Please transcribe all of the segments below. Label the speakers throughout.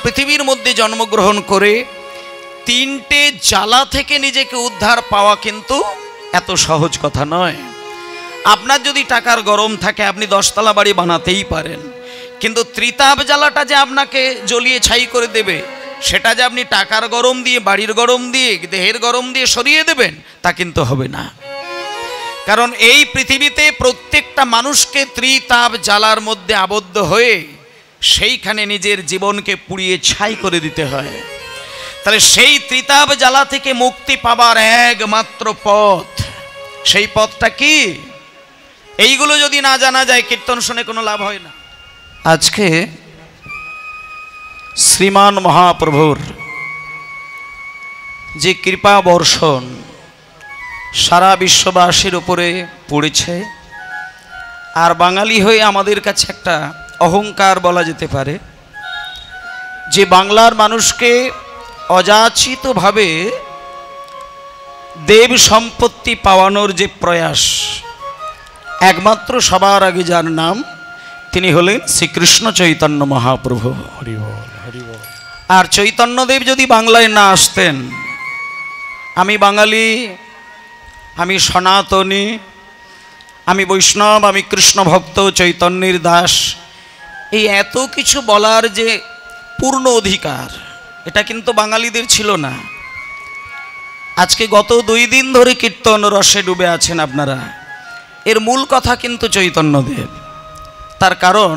Speaker 1: পৃথিবীর মধ্যে জন্মগ্রহণ করে তিনটে জ্বালা থেকে নিজেকে উদ্ধার পাওয়া কিন্তু এত সহজ কথা নয়। আপনার যদি টাকার গরম থাকে আপনি 10 তলা বাড়ি বানাতেই পারেন, কিন্তু ত্রিতাপ জ্বালাটা যে আপনাকে জ্বলিয়ে ছাই করে দেবে, সেটা যে আপনি টাকার গরম দিয়ে, বাড়ির গরম দিয়ে, দেহের গরম দিয়ে সরিয়ে দেবেন, তা কিন্তু হবে না। কারণ এই পৃথিবীতে প্রত্যেকটা মানুষকে ত্রিতাপ জ্বালার মধ্যে আবদ্ধ হয়ে সেইখানে নিজের জীবনকে পুড়িয়ে ছাই করে দিতে হয়। তাহলে সেই ত্রিতাপ জ্বালা থেকে মুক্তি পাবার একমাত্র পথ, সেই পথটা কি? এইগুলো যদি না জানা যায় কীর্তন শুনে কোনো লাভ হয় না। আজকে শ্রীমান মহাপ্রভুর যে কৃপা বর্ষণ সারা বিশ্ববাসীর উপরে পড়েছে, আর বাঙালি হয়ে আমাদের কাছে একটা অহংকার বলা যেতে পারে যে বাংলার মানুষকে অযাচিতভাবে দেব সম্পত্তি পাওয়ানোর যে প্রয়াস, একমাত্র সবার আগে যার নাম, তিনি হলেন শ্রীকৃষ্ণ চৈতন্য মহাপ্রভু। হরি বল, হরি বল। আর চৈতন্যদেব যদি বাংলায় না আসতেন, আমি বাঙালি, আমি সনাতনী, আমি বৈষ্ণব, আমি কৃষ্ণ ভক্ত, চৈতন্যের দাস, এই এত কিছু বলার যে পূর্ণ অধিকার, এটা কিন্তু বাঙালিদের ছিল না। আজকে গত 2 দিন ধরে কীর্তন রসে ডুবে আছেন আপনারা, এর মূল কথা কিন্তু চৈতন্যদেব। তার কারণ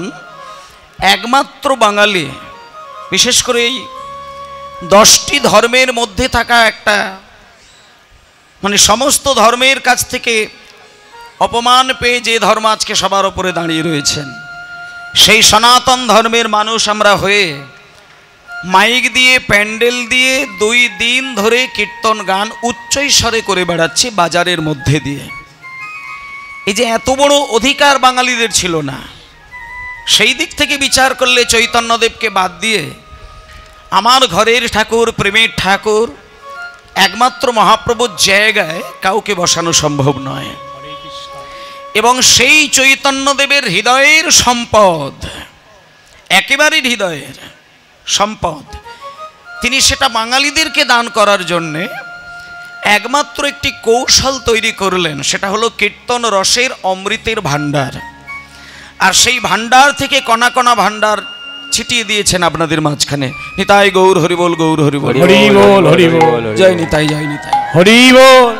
Speaker 1: একমাত্র বাঙালি, বিশেষ করে এই 10টি ধর্মের মধ্যে থাকা একটা, মানে সমস্ত ধর্মের কাছ থেকে অপমান পেয়ে যে ধর্ম আজকে সবার ওপরে দাঁড়িয়ে রয়েছেন, সেই সনাতন ধর্মের মানুষ আমরা হয়ে মাইক দিয়ে, প্যান্ডেল দিয়ে 2 দিন ধরে কীর্তন গান উচ্চৈস্বরে করে বেড়াচ্ছি বাজারের মধ্যে দিয়ে। এই যে এত বড় অধিকার বাঙালিদের ছিল না, সেই দিক থেকে বিচার করলে চৈতন্যদেবকে বাদ দিয়ে আমার ঘরের ঠাকুর, প্রেমের ঠাকুর, একমাত্র মহাপ্রভুর জায়গায় কাউকে বসানো সম্ভব নয়। এবং সেই চৈতন্যদেবের হৃদয়ের সম্পদ, একেবারে হৃদয়ের সম্পদ, তিনি সেটা বাঙালিদেরকে দান করার জন্যে একমাত্র একটি কৌশল তৈরি করলেন, সেটা হলো কীর্তন রসের অমৃতের ভাণ্ডার। আর সেই ভাণ্ডার থেকে কণা কণা ভাণ্ডার ছিটিয়ে দিয়েছেন আপনাদের মাঝখানে। নিতাই গৌর হরিবোল, গৌর হরিবোল, হরিবোল, হরিবোল, জয় নিতাই, জয় নিতাই, হরিবোল,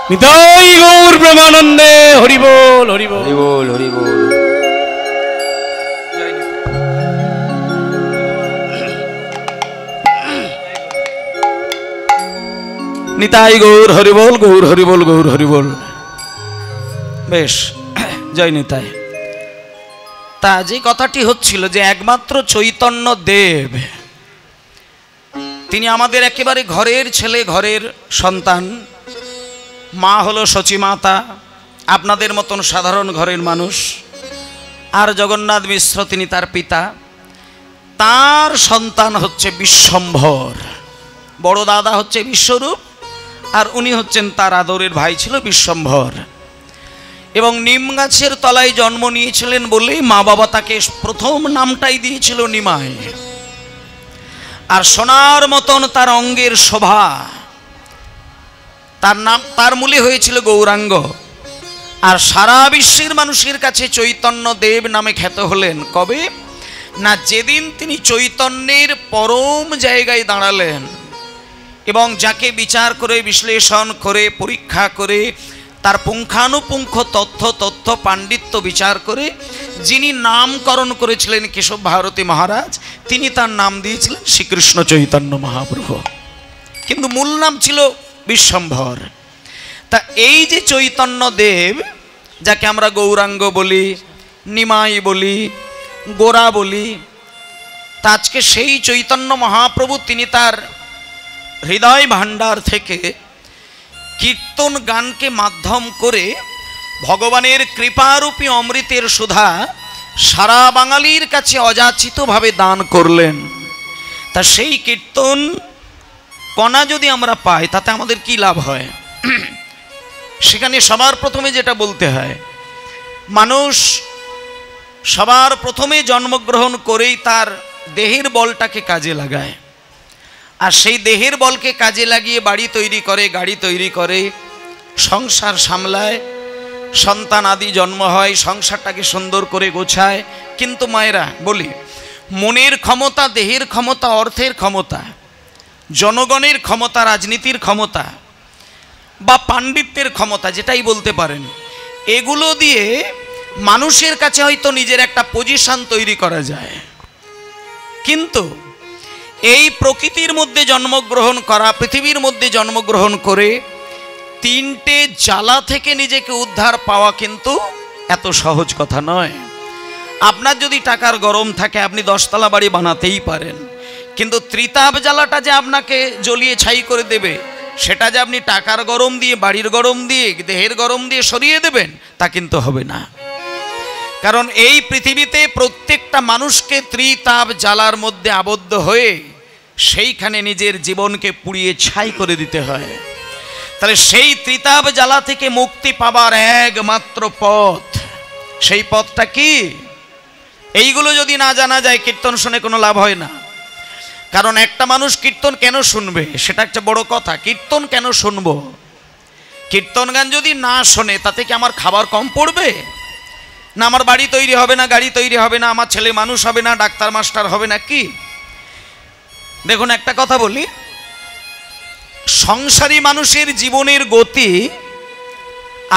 Speaker 1: নিতাই গৌর প্রেমানন্দে, হরিবোল, হরিবোল, হরিবোল, হরিবোল। নিতাই গৌর হরিবোল, গৌর হরিবোল, গৌর হরিবোল। বেশ, জয় নিতাই। তা যে কথাটি হচ্ছিল যে একমাত্র চৈতন্য দেব, তিনি আমাদের একেবারে ঘরের ছেলে, ঘরের সন্তান। মা হলো সচিমাতা, আপনাদের মতন সাধারণ ঘরের মানুষ। আর জগন্নাথ মিশ্র, তিনি তার পিতা। তার সন্তান হচ্ছে বিশ্বম্ভর, বড় দাদা হচ্ছে বিশ্বরূপ, আর উনি হচ্ছেন তার আদরের ভাই ছিল বিশ্বম্ভর। এবং নিম গাছের তলায় জন্ম নিয়েছিলেন বলেই মা বাবা তাকে প্রথম নামটাই দিয়েছিল নিমাই। আর সোনার মতন তার অঙ্গের শোভা, তার নাম, তার মূলে হয়েছিল গৌরাঙ্গ। আর সারা বিশ্বের মানুষের কাছে চৈতন্য দেব নামে খ্যাত হলেন কবে না, যেদিন তিনি চৈতন্যের পরম জায়গায় দাঁড়ালেন এবং যাকে বিচার করে, বিশ্লেষণ করে, পরীক্ষা করে, তার পুঙ্খানুপুঙ্খ তথ্য পাণ্ডিত্য বিচার করে যিনি নামকরণ করেছিলেন কেশব ভারতী মহারাজ, তিনি তার নাম দিয়েছিলেন শ্রীকৃষ্ণ চৈতন্য মহাপ্রভু, কিন্তু মূল নাম ছিল বিশ্বম্ভর। তা এই যে চৈতন্য দেব, যাকে আমরা গৌরাঙ্গ বলি, নিমাই বলি, গোরা বলি, তা আজকে সেই চৈতন্য মহাপ্রভু তিনি তার হৃদয় ভাণ্ডার থেকে কীর্তন গানকে মাধ্যম করে ভগবানের কৃপারূপী অমৃতের সুধা সারা বাঙালির কাছে অযাচিতভাবে দান করলেন। তা সেই কীর্তন কণা যদি আমরা পাই তাতে আমাদের কি লাভ হয়? সেখানে সবার প্রথমে যেটা বলতে হয়, মানুষ সবার প্রথমে জন্মগ্রহণ করেই তার দেহের বলটাকে কাজে লাগায়, আর সেই দেহের বলকে কাজে লাগিয়ে বাড়ি তৈরি করে, গাড়ি তৈরি করে, সংসার সামলায়, সন্তান আদি জন্ম হয়, সংসারটাকে সুন্দর করে গোছায়। কিন্তু মায়েরা বলি, মনের ক্ষমতা, দেহের ক্ষমতা, অর্থের ক্ষমতা, জনগণের ক্ষমতা, রাজনীতির ক্ষমতা বা পাণ্ডিত্যের ক্ষমতা, যেটাই বলতে পারেন, এগুলো দিয়ে মানুষের কাছে হয়তো নিজের একটা পজিশন তৈরি করা যায়। কিন্তু এই প্রকৃতির মধ্যে জন্মগ্রহণ করা, পৃথিবীর মধ্যে জন্মগ্রহণ করে তিনটে জ্বালা থেকে নিজেকে উদ্ধার পাওয়া কিন্তু এত সহজ কথা নয়। আপনার যদি টাকার গরম থাকে আপনি 10 তলা বাড়ি বানাতেই পারেন, কিন্তু ত্রিতাপ জ্বালাটা যে আপনাকে জ্বলিয়ে ছাই করে দেবে, সেটা যে আপনি টাকার গরম দিয়ে, বাড়ির গরম দিয়ে, দেহের গরম দিয়ে সরিয়ে দেবেন, তা কিন্তু হবে না। কারণ এই পৃথিবীতে প্রত্যেকটা মানুষকে ত্রিতাপ জ্বালার মধ্যে আবদ্ধ হয়ে সেইখানে নিজের জীবনকে পুড়িয়ে ছাই করে দিতে হয়। তাহলে সেই ত্রিতাপ জ্বালা থেকে মুক্তি পাবার একমাত্র পথ, সেই পথটা কি? এইগুলো যদি না জানা যায়, কীর্তন শুনে কোনো লাভ হয় না। কারণ একটা মানুষ কীর্তন কেন শুনবে, সেটা একটা বড় কথা। কীর্তন কেন শুনবো? কীর্তন গান যদি না শোনে, তাতে কি আমার খাবার কম পড়বে? না আমার বাড়ি তৈরি হবে না, গাড়ি তৈরি হবে না, আমার ছেলে মানুষ হবে না, ডাক্তার মাস্টার হবে না? কি দেখুন, একটা কথা বলি, সংসারী মানুষের জীবনের গতি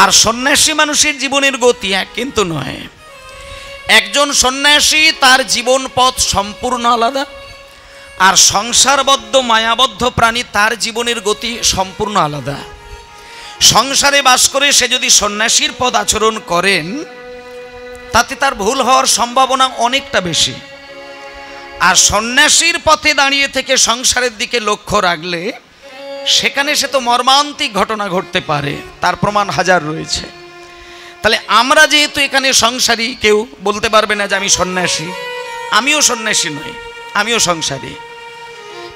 Speaker 1: আর সন্ন্যাসী মানুষের জীবনের গতি এক কিন্তু নয়। একজন সন্ন্যাসী, তার জীবন পথ সম্পূর্ণ আলাদা, আর সংসারবদ্ধ মায়াবদ্ধ প্রাণী, তার জীবনের গতি সম্পূর্ণ আলাদা। সংসারে বাস করে সে যদি সন্ন্যাসীর পথ আচরণ করেন, তাতে তার ভুল হওয়ার সম্ভাবনা অনেকটা বেশি। আর সন্ন্যাসীর পথে দাঁড়িয়ে থেকে সংসারের দিকে লক্ষ্য রাখলে সেখানে সে তো মর্মান্তিক ঘটনা ঘটতে পারে, তার প্রমাণ হাজার রয়েছে। তাহলে আমরা যেহেতু এখানে সংসারী, কেউ বলতে পারবে না যে আমি সন্ন্যাসী। আমিও সন্ন্যাসী নই, আমিও সংসারী।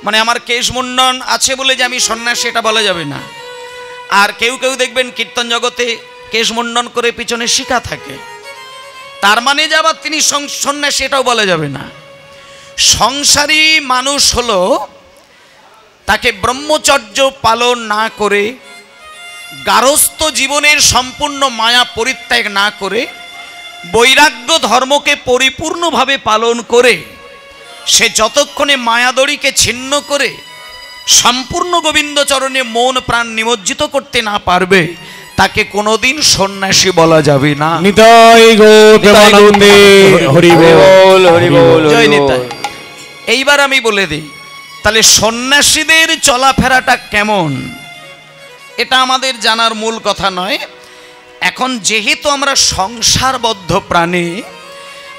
Speaker 1: মানে আমার কেশমুন্ডন আছে বলে যে আমি সন্ন্যাসী, এটা বলা যাবে না। আর কেউ কেউ দেখবেন কীর্তন জগতে কেশমুন্ডন করে পিছনে শিখা থাকে, তার মানে যে আবার তিনি সন্ন্যাসী, এটাও বলা যাবে না। সংসারী মানুষ হলো তাকে ব্রহ্মচর্য পালন না করে, গারস্থ জীবনের সম্পূর্ণ মায়া পরিত্যাগ না করে, বৈরাগ্য ধর্মকে পরিপূর্ণভাবে পালন করে, সে যতক্ষণে মায়াদড়িকে ছিন্ন করে সম্পূর্ণ গোবিন্দচরণে মন প্রাণ নিমজ্জিত করতে না পারবে, তাকে কোনোদিন সন্ন্যাসী বলা যাবে না। নিতাই গৌর প্রেমানন্দে হরি বল, হরি বল, জয় নিতাই। এইবার আমি বলে দিই, তাহলে সন্ন্যাসীদের চলাফেরাটা কেমন, এটা আমাদের জানার মূল কথা নয়। এখন যেহেতু আমরা সংসারবদ্ধ প্রাণী,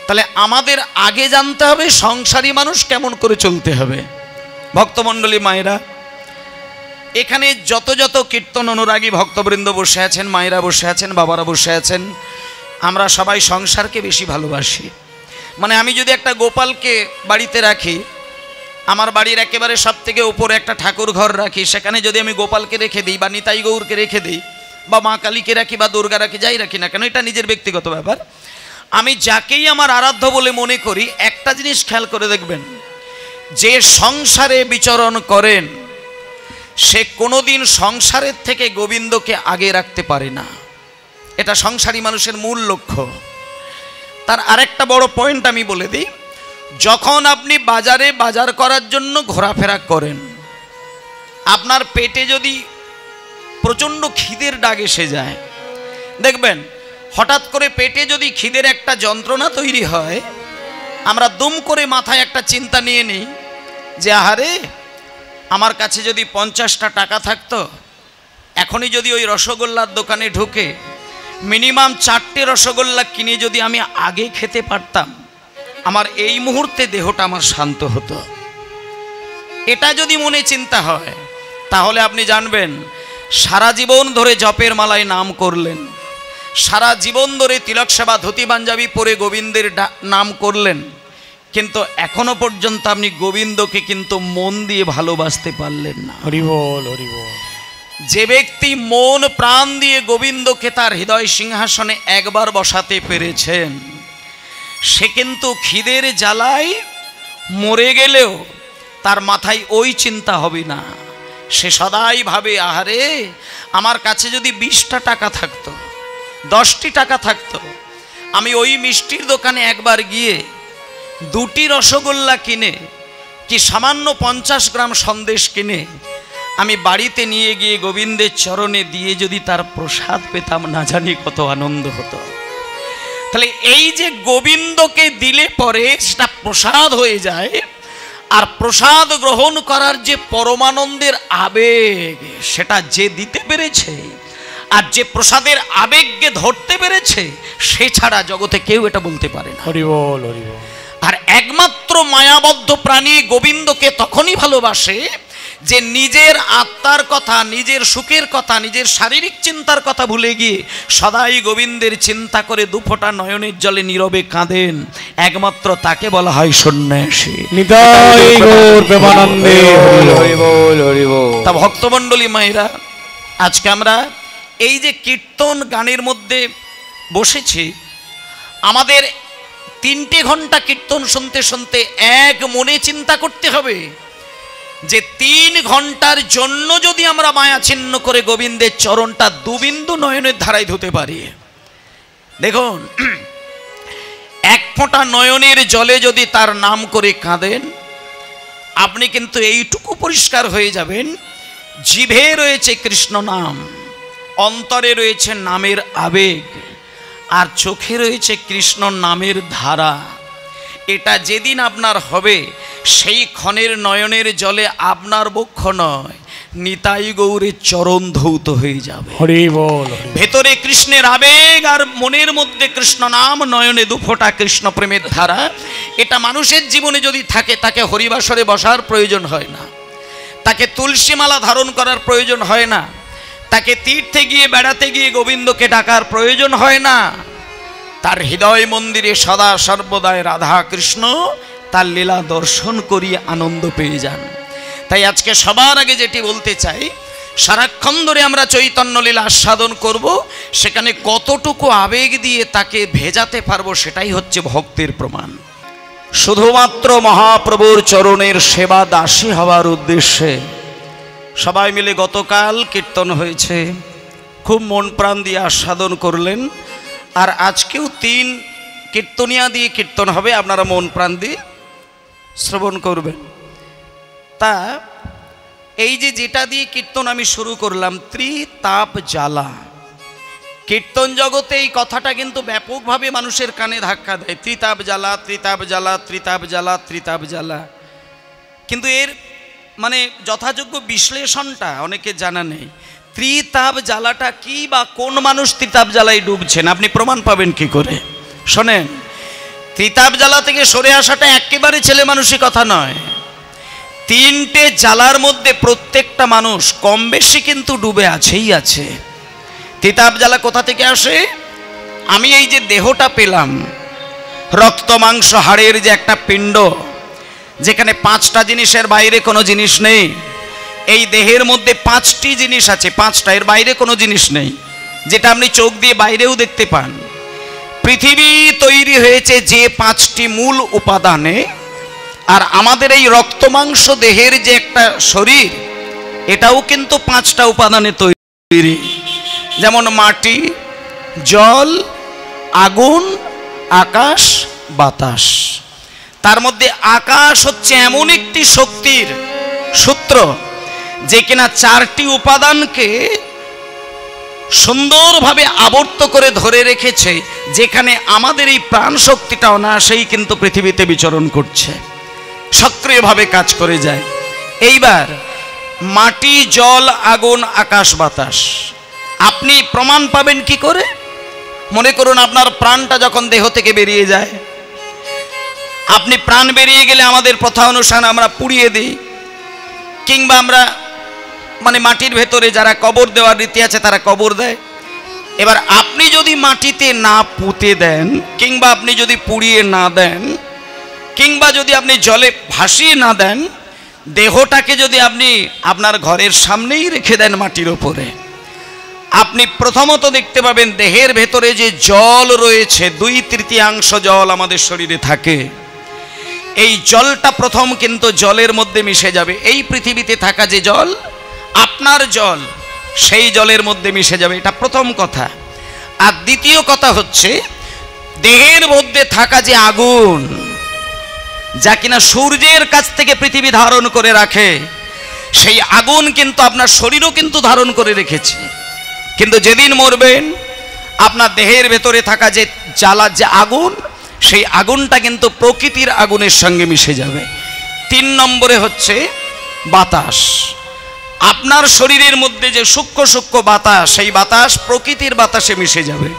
Speaker 1: তাহলে আমাদের আগে জানতে হবে সংসারী মানুষ কেমন করে চলতে হবে। ভক্তমণ্ডলী মায়েরা, এখানে যত যত কীর্তন অনুরাগী ভক্তবৃন্দ বসে আছেন, মায়েরা বসে আছেন, বাবারা বসে আছেন, আমরা সবাই সংসারকে বেশি ভালোবাসি। মানে আমি যদি একটা গোপালকে বাড়িতে রাখি, আমার বাড়ির একেবারে সব থেকে উপরে একটা ঠাকুর ঘর রাখি, সেখানে যদি আমি গোপালকে রেখে দিই বা নিতাই গৌরকে রেখে দিই বা মা কালীকে রাখি বা দুর্গা রাখি, যাই রাখি না কেন, এটা নিজের ব্যক্তিগত ব্যাপার। আমি যাকেই আমার আরাধ্য বলে মনে করি, একটা জিনিস খেয়াল করে দেখবেন, যে সংসারে বিচরণ করেন সে কোনোদিন সংসারের থেকে গোবিন্দকে আগে রাখতে পারে না। এটা সংসারী মানুষের মূল লক্ষ্য। তার আরেকটা বড় পয়েন্ট আমি বলে দিই, যখন আপনি বাজারে বাজার করার জন্য ঘোরাফেরা করেন, আপনার পেটে যদি প্রচণ্ড খিদের ডাক এসে যায়, দেখবেন হঠাৎ করে পেটে যদি খিদের একটা যন্ত্রণা তৈরি হয়, আমরা দুম করে মাথায় একটা চিন্তা নিয়ে নিই যে আহারে, আমার কাছে যদি 50টা টাকা থাকতো, এখনই যদি ওই রসগোল্লার দোকানে ঢুকে মিনিমাম 4টে রসগোল্লা কিনে যদি আমি আগে খেতে পারতাম, আমার এই মুহূর্তে দেহটা আমার শান্ত হতো। এটা যদি মনে চিন্তা হয়, তাহলে আপনি জানবেন সারা জীবন ধরে জপের মালায় নাম করলেন, সারা জীবন ধরে তিলক সেবা ধুতি পাঞ্জাবি পরে গোবিন্দের নাম করলেন, কিন্তু এখনো পর্যন্ত আপনি গোবিন্দকে কিন্তু মন দিয়ে ভালোবাসতে পারলেন না। হরি বল, হরি বল। যে ব্যক্তি মন প্রাণ দিয়ে গোবিন্দকে তার হৃদয় সিংহাসনে একবার বসাতে পেরেছেন, সে কিন্তু খিদের জ্বালায় মরে গেলেও তার মাথায় ওই চিন্তা হবে না। সে সদাই ভাবে, আহারে আমার কাছে যদি 20টা টাকা থাকতো, 10টি টাকা থাকতো, আমি ওই মিষ্টির দোকানে একবার গিয়ে 2টি রসগোল্লা কিনে কি সামান্য 50 গ্রাম সন্দেশ কিনে আমি বাড়িতে নিয়ে গিয়ে গোবিন্দের চরণে দিয়ে যদি তার প্রসাদ পেতাম, না জানি কত আনন্দ হতো। তাহলে এই যে গোবিন্দকে দিলে পরে সেটা প্রসাদ হয়ে যায়, আর প্রসাদ গ্রহণ করার যে পরমানন্দের আবেগ, সেটা যে দিতে পেরেছে আর যে প্রসাদের আবেগকে ধরতে পেরেছে, সে ছাড়া জগতে কেউ এটা বলতে পারে না।
Speaker 2: হরি বল, হরি বল।
Speaker 1: আর একমাত্র মায়াবদ্ধ প্রাণী গোবিন্দকে তখনই ভালোবাসে যে নিজের আত্মার কথা, নিজের সুখের কথা, নিজের শারীরিক চিন্তার কথা ভুলে গিয়ে সদাই গোবিন্দের চিন্তা করে দুফোঁটা নয়নের জলে নীরবে কাঁদেন। একমাত্র তাকে বলা হয় সন্ন্যাসী।
Speaker 2: নিতাই গৌর প্রেমানন্দে, হরি বল, হরি বল।
Speaker 1: তা ভক্তমণ্ডলী মায়েরা, আজকে আমরা এই যে কীর্তন গানের মধ্যে বসেছি, আমাদের 3টে ঘন্টা কীর্তন শুনতে শুনতে এক মনে চিন্তা করতে হবে যে 3 ঘন্টার জন্য যদি আমরা মায়া ছিন্ন করে গোবিন্দের চরণটা 2 বিন্দু নয়নের ধারায় ধুতে পারি। দেখুন, 1 ফোঁটা নয়নের জলে যদি তার নাম করে কাঁদেন, আপনি কিন্তু এইটুকু পরিষ্কার হয়ে যাবেন, জিভে রয়েছে কৃষ্ণ নাম, অন্তরে রয়েছে নামের আবেগ, আর চোখে রয়েছে কৃষ্ণ নামের ধারা। এটা যেদিন আপনার হবে, সেই ক্ষণের নয়নের জলে আপনার বক্ষ নয়, নিতাই গৌরের চরণ ধৌত হয়ে যাবে।
Speaker 2: হরি বল।
Speaker 1: ভেতরে কৃষ্ণের আবেগ আর মনের মধ্যে কৃষ্ণ নাম, নয়নে দুফোঁটা কৃষ্ণ প্রেমের ধারা। এটা মানুষের জীবনে যদি থাকে, তাকে হরিবাসরে বসার প্রয়োজন হয় না, তাকে তুলসী মালা ধারণ করার প্রয়োজন হয় না, তাকে তীর্থে গিয়ে বেড়াতে গিয়ে গোবিন্দকে ডাকার প্রয়োজন হয় না। তার হৃদয় মন্দিরে সদা সর্বদাই রাধা কৃষ্ণ তার লীলা দর্শন করিয়ে আনন্দ পেয়ে যান। তাই আজকে সবার আগে যেটি বলতে চাই, সারাক্ষণ ধরে আমরা চৈতন্য লীলা আস্বাদন করব, সেখানে কতটুকু আবেগ দিয়ে তাকে ভেজাতে পারবো, সেটাই হচ্ছে ভক্তের প্রমাণ। শুধুমাত্র মহাপ্রভুর চরণের সেবা দাসী হওয়ার উদ্দেশ্যে সবাই মিলে গতকাল কীর্তন হয়েছে, খুব মন প্রাণ দিয়ে আস্বাদন করলেন। আর আজকেও 3 কীর্তনিয়া দিয়ে কীর্তন হবে, আপনারা মন প্রাণ দিয়ে শ্রবণ করবেন। তা এই যে যেটা দিয়ে কীর্তন আমি শুরু করলাম, ত্রিতাপ জ্বালা, কীর্তন জগতে এই কথাটা কিন্তু ব্যাপকভাবে মানুষের কানে ধাক্কা দেয়। ত্রিতাপ জ্বালা, ত্রিতাপ জ্বালা, ত্রিতাপ জ্বালা, ত্রিতাপ জ্বালা। কিন্তু এর মানে যথাযোগ্য বিশ্লেষণটা অনেকে জানা নেই। ত্রিতাপ জ্বালাটা কি, বা কোন মানুষ ত্রিতাপ জ্বালায় ডুবছেন, আপনি প্রমাণ পাবেন কি করে? শোনেন, ত্রিতাপ জ্বালা থেকে সরে আসাটা একেবারে ছেলে মানুষই কথা নয়। 3টে জ্বালার মধ্যে প্রত্যেকটা মানুষ কম বেশি কিন্তু ডুবে আছেই আছে। ত্রিতাপ জ্বালা কোথা থেকে আসে? আমি এই যে দেহটা পেলাম, রক্ত মাংস হাড়ের যে একটা পিণ্ড, যেখানে 5টা জিনিসের বাইরে কোনো জিনিস নেই। এই দেহের মধ্যে 5টি জিনিস আছে, 5টা, এর বাইরে কোনো জিনিস নেই, যেটা আপনি চোখ দিয়ে বাইরেও দেখতে পান। পৃথিবী তৈরি হয়েছে যে 5টি মূল উপাদানে, আর আমাদের এই রক্ত মাংস দেহের যে একটা শরীর, এটাও কিন্তু 5টা উপাদানে তৈরি। যেমন মাটি, জল, আগুন, আকাশ, বাতাস। তার মধ্যে আকাশ হচ্ছে এমন একটি শক্তির সূত্র যে কিনা 4টি উপাদানকে সুন্দরভাবে আবর্ত করে ধরে রেখেছে, যেখানে আমাদের এই প্রাণ শক্তিটা অনায়াসেই কিন্তু পৃথিবীতে বিচরণ করছে, সক্রিয়ভাবে কাজ করে যায়। এইবার মাটি, জল, আগুন, আকাশ, বাতাস আপনি প্রমাণ পাবেন কি করে? মনে করুন আপনার প্রাণটা যখন দেহ থেকে বেরিয়ে যায়, আপনি প্রাণ বেরিয়ে গেলে আমাদের প্রথা অনুসারে আমরা পুড়িয়ে দিই, কিংবা আমরা মানে মাটির ভেতরে যারা কবর দেওয়ার রীতি আছে তারা কবর দেয়। এবার আপনি যদি মাটিতে না পুঁতে দেন, কিংবা আপনি যদি পুড়িয়ে না দেন, কিংবা যদি আপনি জলে ভাসিয়ে না দেন, দেহটাকে যদি আপনি আপনার ঘরের সামনেই রেখে দেন মাটির ওপরে, আপনি প্রথমত দেখতে পাবেন দেহের ভেতরে যে জল রয়েছে, 2/3 জল আমাদের শরীরে থাকে। এই জলটা প্রথম কিন্তু জলের মধ্যে মিশে যাবে। এই পৃথিবীতে থাকা যে জল, আপনার জল, সেই জলের মধ্যে মিশে যাবে, এটা প্রথম কথা। আর দ্বিতীয় কথা হচ্ছে দেহের মধ্যে থাকা যে আগুন, যা কিনা সূর্যের কাছ থেকে পৃথিবী ধারণ করে রাখে, সেই আগুন কিন্তু আপনার শরীরও কিন্তু ধারণ করে রেখেছে। কিন্তু যেদিন মরবেন আপনার দেহের ভেতরে থাকা যে জ্বালা, যে আগুন, সেই আগুনটা কিন্তু প্রকৃতির আগুনের সঙ্গে মিশে যাবে। 3 নম্বরে হচ্ছে বাতাস। আপনার শরীরের মধ্যে যে সূক্ষ্ম সূক্ষ্ম বাতাস, সেই বাতাস প্রকৃতির বাতাসে মিশে যাবে।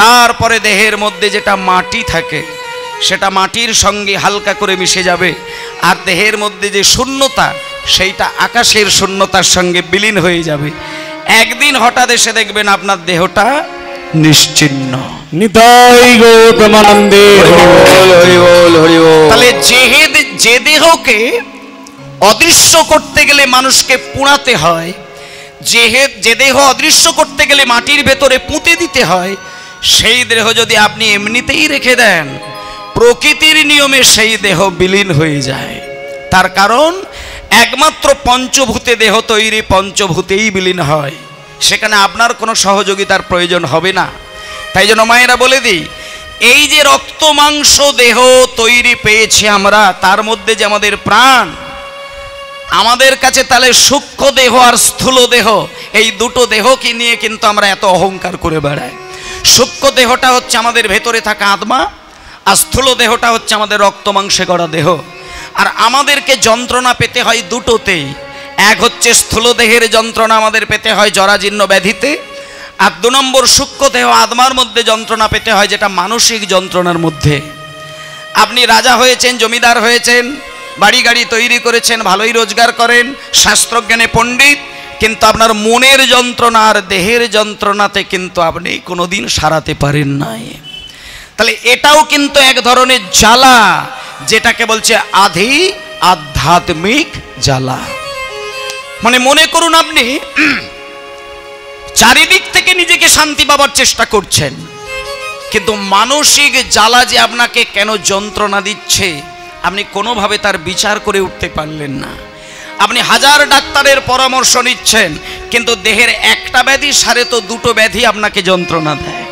Speaker 1: তারপরে দেহের মধ্যে যেটা মাটি থাকে, সেটা মাটির সঙ্গে হালকা করে মিশে যাবে। আর দেহের মধ্যে যে শূন্যতা, সেইটা আকাশের শূন্যতার সঙ্গে বিলীন হয়ে যাবে। একদিন হঠাৎ এসে দেখবেন আপনার দেহটা নিশ্চিহ্ন।
Speaker 2: নিতাই গৌর প্রেমানন্দে হরি বল হরি বল।
Speaker 1: তাহলে যে দেহকে অদৃশ্য করতে গেলে মানুষকে পুড়াতে হয়, যে দেহ অদৃশ্য করতে গেলে মাটির ভেতরে পুঁতে দিতে হয়, সেই দেহ যদি আপনি এমনিতেই রেখে দেন, প্রকৃতির নিয়মে সেই দেহ বিলীন হয়ে যায়। তার কারণ একমাত্র পঞ্চভূতে দেহ তৈরি, পঞ্চভূতেই বিলীন হয়, সেখানে আপনার কোনো সহযোগিতার প্রয়োজন হবে না। তাই জন্য মায়েরা বলে দিই, এই যে রক্ত মাংস দেহ তৈরি পেয়েছি আমরা, তার মধ্যে যে আমাদের প্রাণ, আমাদের কাছে তাহলে সূক্ষ্ম দেহ আর স্থূল দেহ, এই দুটো দেহকে নিয়ে কিন্তু আমরা এত অহংকার করে বেড়াই। সূক্ষ্ম দেহটা হচ্ছে আমাদের ভেতরে থাকা আত্মা, আর স্থূল দেহটা হচ্ছে আমাদের রক্ত মাংসে গড়া দেহ। আর আমাদেরকে যন্ত্রণা পেতে হয় দুটোতেই। এক হচ্ছে স্থূল দেহের যন্ত্রণা আমাদের পেতে হয় জরাজীর্ণ ব্যাধিতে, আর 2 নম্বর সূক্ষ্ম দেহ আত্মার মধ্যে যন্ত্রণা পেতে হয়, যেটা মানসিক যন্ত্রণার মধ্যে। আপনি রাজা হয়েছেন, জমিদার হয়েছেন, বাড়ি গাড়ি তৈরি করেছেন, ভালোই রোজগার করেন, শাস্ত্রজ্ঞানে পণ্ডিত, কিন্তু আপনার মনের যন্ত্রণা আর দেহের যন্ত্রণাতে কিন্তু আপনি কোনোদিন সারাতে পারেন নাই। তাহলে এটাও কিন্তু এক ধরনের জ্বালা, যেটাকে বলছে আধি আধ্যাত্মিক জ্বালা। মানে মনে করুন আপনি চারিদিক থেকে নিজেকে শান্তি পাবার চেষ্টা করছেন, কিন্তু মানসিক জ্বালা যে আপনাকে কেন যন্ত্রণা দিচ্ছে, আপনি কোনোভাবে তার বিচার করে উঠতে পারলেন না। আপনি 1000 ডাক্তারের পরামর্শ নিচ্ছেন, কিন্তু দেহের একটা ব্যাধি সারে তো 2টো ব্যাধি আপনাকে যন্ত্রণা দেয়।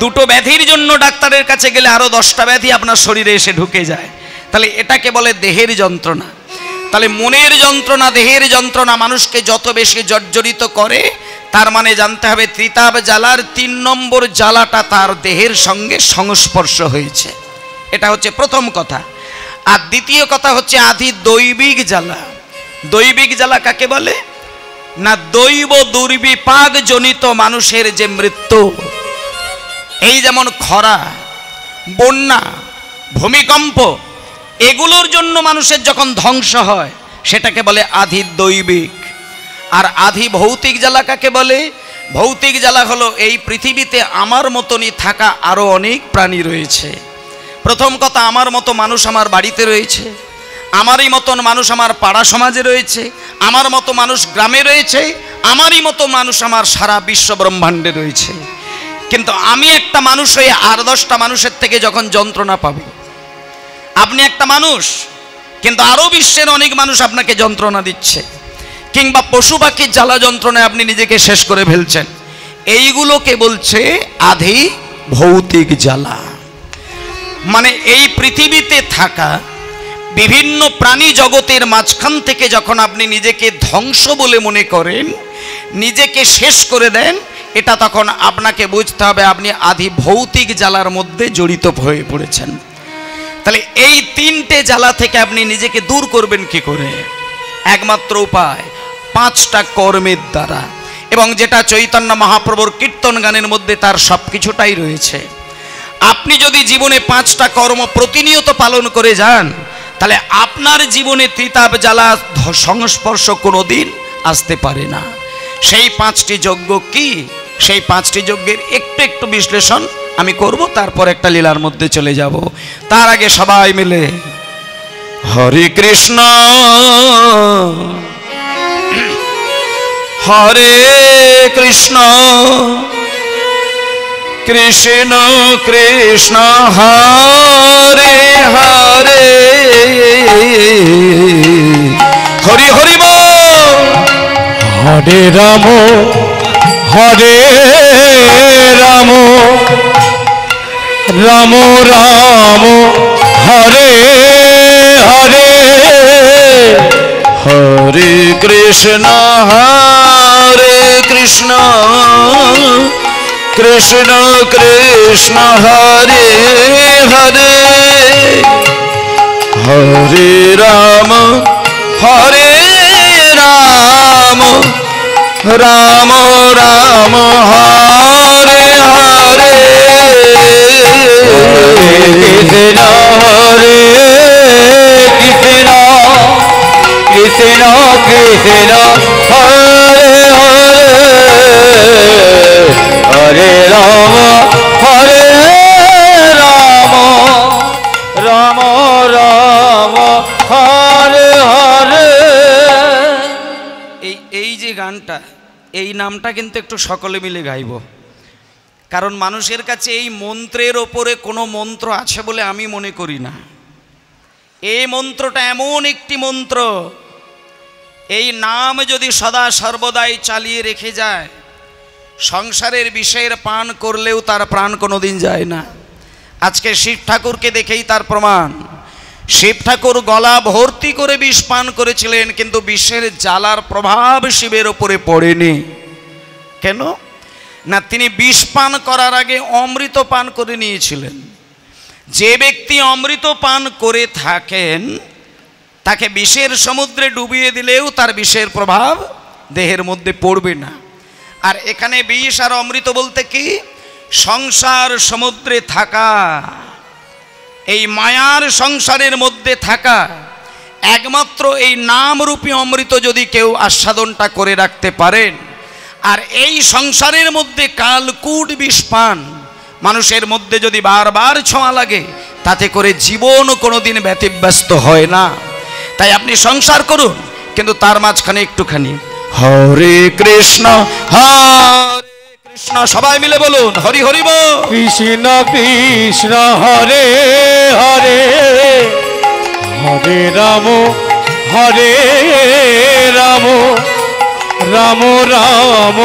Speaker 1: 2টো ব্যাধির জন্য ডাক্তারের কাছে গেলে আরো 10টা ব্যাধি আপনার শরীরে এসে ঢুকে যায়। তাহলে এটাকে বলে দেহের যন্ত্রণা। তাহলে মনের যন্ত্রণা, দেহের যন্ত্রণা মানুষকে যত বেশি জর্জরিত করে, তার মানে জানতে হবে ত্রিতাপ জ্বালার 3 নম্বর জ্বালাটা তার দেহের সঙ্গে সংস্পর্শ হয়েছে। এটা হচ্ছে প্রথম কথা। আর দ্বিতীয় কথা হচ্ছে আধি দৈবিক জ্বালা। দৈবিক জ্বালা কাকে বলে না, দৈব দুর্বিপাক জনিত মানুষের যে মৃত্যু, এই যেমন খরা, বন্যা, ভূমিকম্প, এগুলোর জন্য মানুষের যখন ধ্বংস হয়, সেটাকে বলে আধি দৈবিক। আর আধি ভৌতিক জ্বালা কাকে বলে? ভৌতিক জ্বালা হলো এই পৃথিবীতে আমার মতনই থাকা আরো অনেক প্রাণী রয়েছে। প্রথম কথা, আমার মতো মানুষ আমার বাড়িতে রয়েছে, আমারই মতন মানুষ আমার পাড়া সমাজে রয়েছে, আমার মতো মানুষ গ্রামে রয়েছে, আমারই মতো মানুষ আমার সারা বিশ্ব ব্রহ্মাণ্ডে রয়েছে। কিন্তু আমি একটা মানুষ হয়ে আর 10টা মানুষের থেকে যখন যন্ত্রণা পাবো, আপনি একটা মানুষ, কিন্তু আরো বিশ্বের অনেক মানুষ আপনাকে যন্ত্রণা দিচ্ছে, কিংবা পশু পাখির জ্বালা যন্ত্রণায় আপনি নিজেকে শেষ করে ফেলছেন, এইগুলোকে বলছে আধি ভৌতিক জ্বালা। মানে এই পৃথিবীতে থাকা বিভিন্ন প্রাণী জগতের মাঝখান থেকে যখন আপনি নিজেকে ধ্বংস বলে মনে করেন, নিজেকে শেষ করে দেন, এটা তখন আপনাকে বুঝতে হবে আপনি আধি ভৌতিক জ্বালার মধ্যে জড়িত হয়ে পড়েছেন। তাহলে এই 3টে জ্বালা থেকে আপনি নিজেকে দূর করবেন কি করে? একমাত্র উপায় 5টা কর্মের দ্বারা, এবং যেটা চৈতন্য মহাপ্রভুর কীর্তন গানের মধ্যে তার সব কিছুটাই রয়েছে। আপনি যদি জীবনে 5টা কর্ম প্রতিনিয়ত পালন করে যান, তাহলে আপনার জীবনে ত্রিতাপ জ্বালা সংস্পর্শ কোনোদিন আসতে পারে না। সেই 5টি যজ্ঞ কি? সেই 5টি যজ্ঞের একটু বিশ্লেষণ আমি করব, তারপর একটা লীলার মধ্যে চলে যাব। তার আগে সবাই মিলে হরে কৃষ্ণ হরে কৃষ্ণ কৃষ্ণ কৃষ্ণ হরে হরে হরি হরি বল।
Speaker 2: হরে রাম হরে রাম রাম রাম হরে হরে
Speaker 1: হরে কৃষ্ণ হরে কৃষ্ণ কৃষ্ণ কৃষ্ণ হরে হরে হরে রাম হরে রাম রাম রাম হরে হরে
Speaker 2: কৃষ্ণ হরে কৃষ্ণ কৃষ্ণ কৃষ্ণ হরে হরে হরে রাম হরে রাম রাম রাম হরে হরে।
Speaker 1: এই যে গানটা, এই নামটা কিন্তু একটু সকলে মিলে গাইব, কারণ মানুষের কাছে এই মন্ত্রের ওপরে কোনো মন্ত্র আছে বলে আমি মনে করি না। এই মন্ত্রটা এমন একটি মন্ত্র, এই নাম যদি সদা সর্বদাই চালিয়ে রেখে যায়, সংসারের বিষয়ের পান করলেও তার প্রাণ কোনোদিন যায় না। আজকে শিব ঠাকুরকে দেখেই তার প্রমাণ। শিব ঠাকুর গলা ভর্তি করে বিষ পান করেছিলেন, কিন্তু বিষের জ্বালার প্রভাব শিবের ওপরে পড়েনি। কেন না, তিনি বিষ পান করার আগে অমৃত পান করে নিয়েছিলেন। যে ব্যক্তি অমৃত পান করে থাকেন তাকে বিষের সমুদ্রে ডুবিয়ে দিলেও তার বিষের প্রভাব দেহের মধ্যে পড়বে না। আর এখানে বিষ আর অমৃত বলতে কি, সংসার সমুদ্রে থাকা, এই মায়ার সংসারের মধ্যে থাকা, একমাত্র এই নামরূপী অমৃত যদি কেউ আস্বাদনটা করে রাখতে পারেন, আর এই সংসারের মধ্যে কালকূট বিষ পান মানুষের মধ্যে যদি বারবার ছোঁয়া লাগে, তাতে করে জীবন কোনোদিন ব্যতিব্যস্ত হয় না। তাই আপনি সংসার করুন, কিন্তু তার মাঝখানে একটুখানি হরে কৃষ্ণ হরে কৃষ্ণ, সবাই মিলে বলুন হরি হরি বল।
Speaker 2: কৃষ্ণ কৃষ্ণ হরে হরে হরে রাম হরে রাম রাম রাম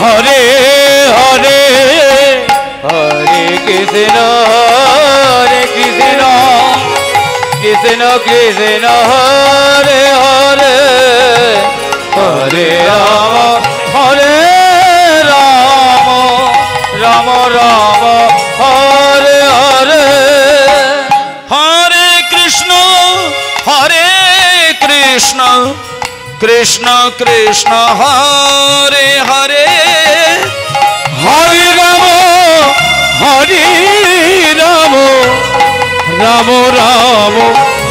Speaker 2: হরে হরে হরে কৃষ্ণ হরে কৃষ্ণ কৃষ্ণ কৃষ্ণ হরে হরে হরে রাম হরে রাম রাম রাম হরে হরে
Speaker 1: হরে কৃষ্ণ কৃষ্ণ কৃষ্ণ হরে হরে
Speaker 2: হরে রাম হরে রাম রাম রাম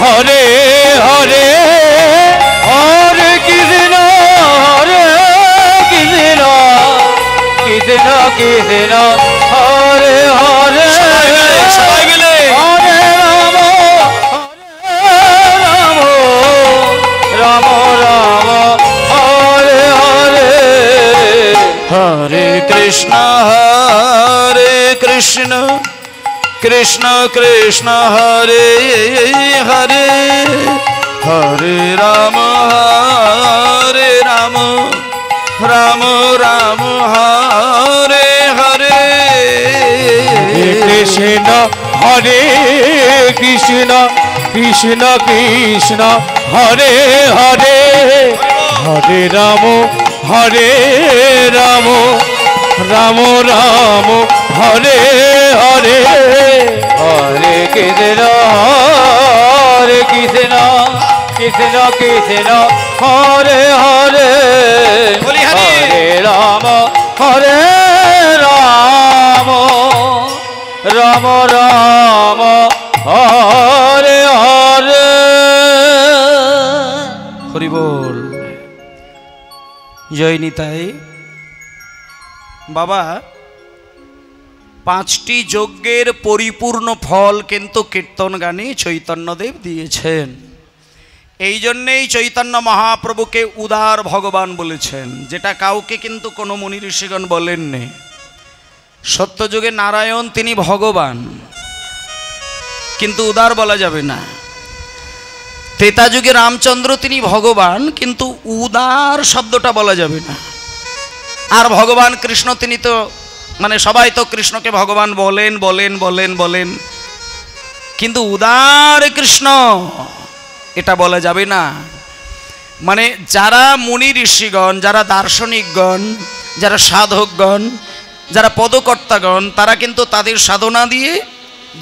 Speaker 2: হরে হরে হরে কৃষ্ণ কৃষ্ণ কৃষ্ণ কৃষ্ণ হরে হরে
Speaker 1: সবাই মিলে
Speaker 2: হরে রাম রাম রাম হরে হরে
Speaker 1: হরে কৃষ্ণ কৃষ্ণ কৃষ্ণ হরে হরে হরে রাম রাম রাম হরে হরে
Speaker 2: কৃষ্ণ হরে কৃষ্ণ কৃষ্ণ কৃষ্ণ হরে হরে হরে রাম রাম রাম হরে হরে হরে কৃষ্ণ কৃষ্ণ কৃষ্ণ কৃষ্ণ হরে হরে
Speaker 1: বলি হরি।
Speaker 2: হরে রাম রাম রাম হরে হরে
Speaker 1: হরি বল। জয় নিতাই। বাবা, 5টি যজ্ঞের পরিপূর্ণ ফল কিন্তু কীর্তন গানে চৈতন্যদেব দিয়েছেন। এই জন্যেই চৈতন্য মহাপ্রভুকে উদার ভগবান বলেছেন, যেটা কাউকে কিন্তু কোনো মুনি ঋষিগণ বলেননি। সত্যযুগে নারায়ণ তিনি ভগবান, কিন্তু উদার বলা যাবে না। ত্রেতা যুগে রামচন্দ্র তিনি ভগবান, কিন্তু উদার শব্দটা বলা যাবে না। আর ভগবান কৃষ্ণ তিনি তো মানে সবাই তো কৃষ্ণকে ভগবান বলেন বলেন বলেন বলেন, কিন্তু উদার কৃষ্ণ এটা বলা যাবে না। মানে যারা মুনি ঋষিগণ, যারা দার্শনিকগণ, যারা সাধকগণ, যারা পদকর্তাগণ, তারা কিন্তু তাদের সাধনা দিয়ে,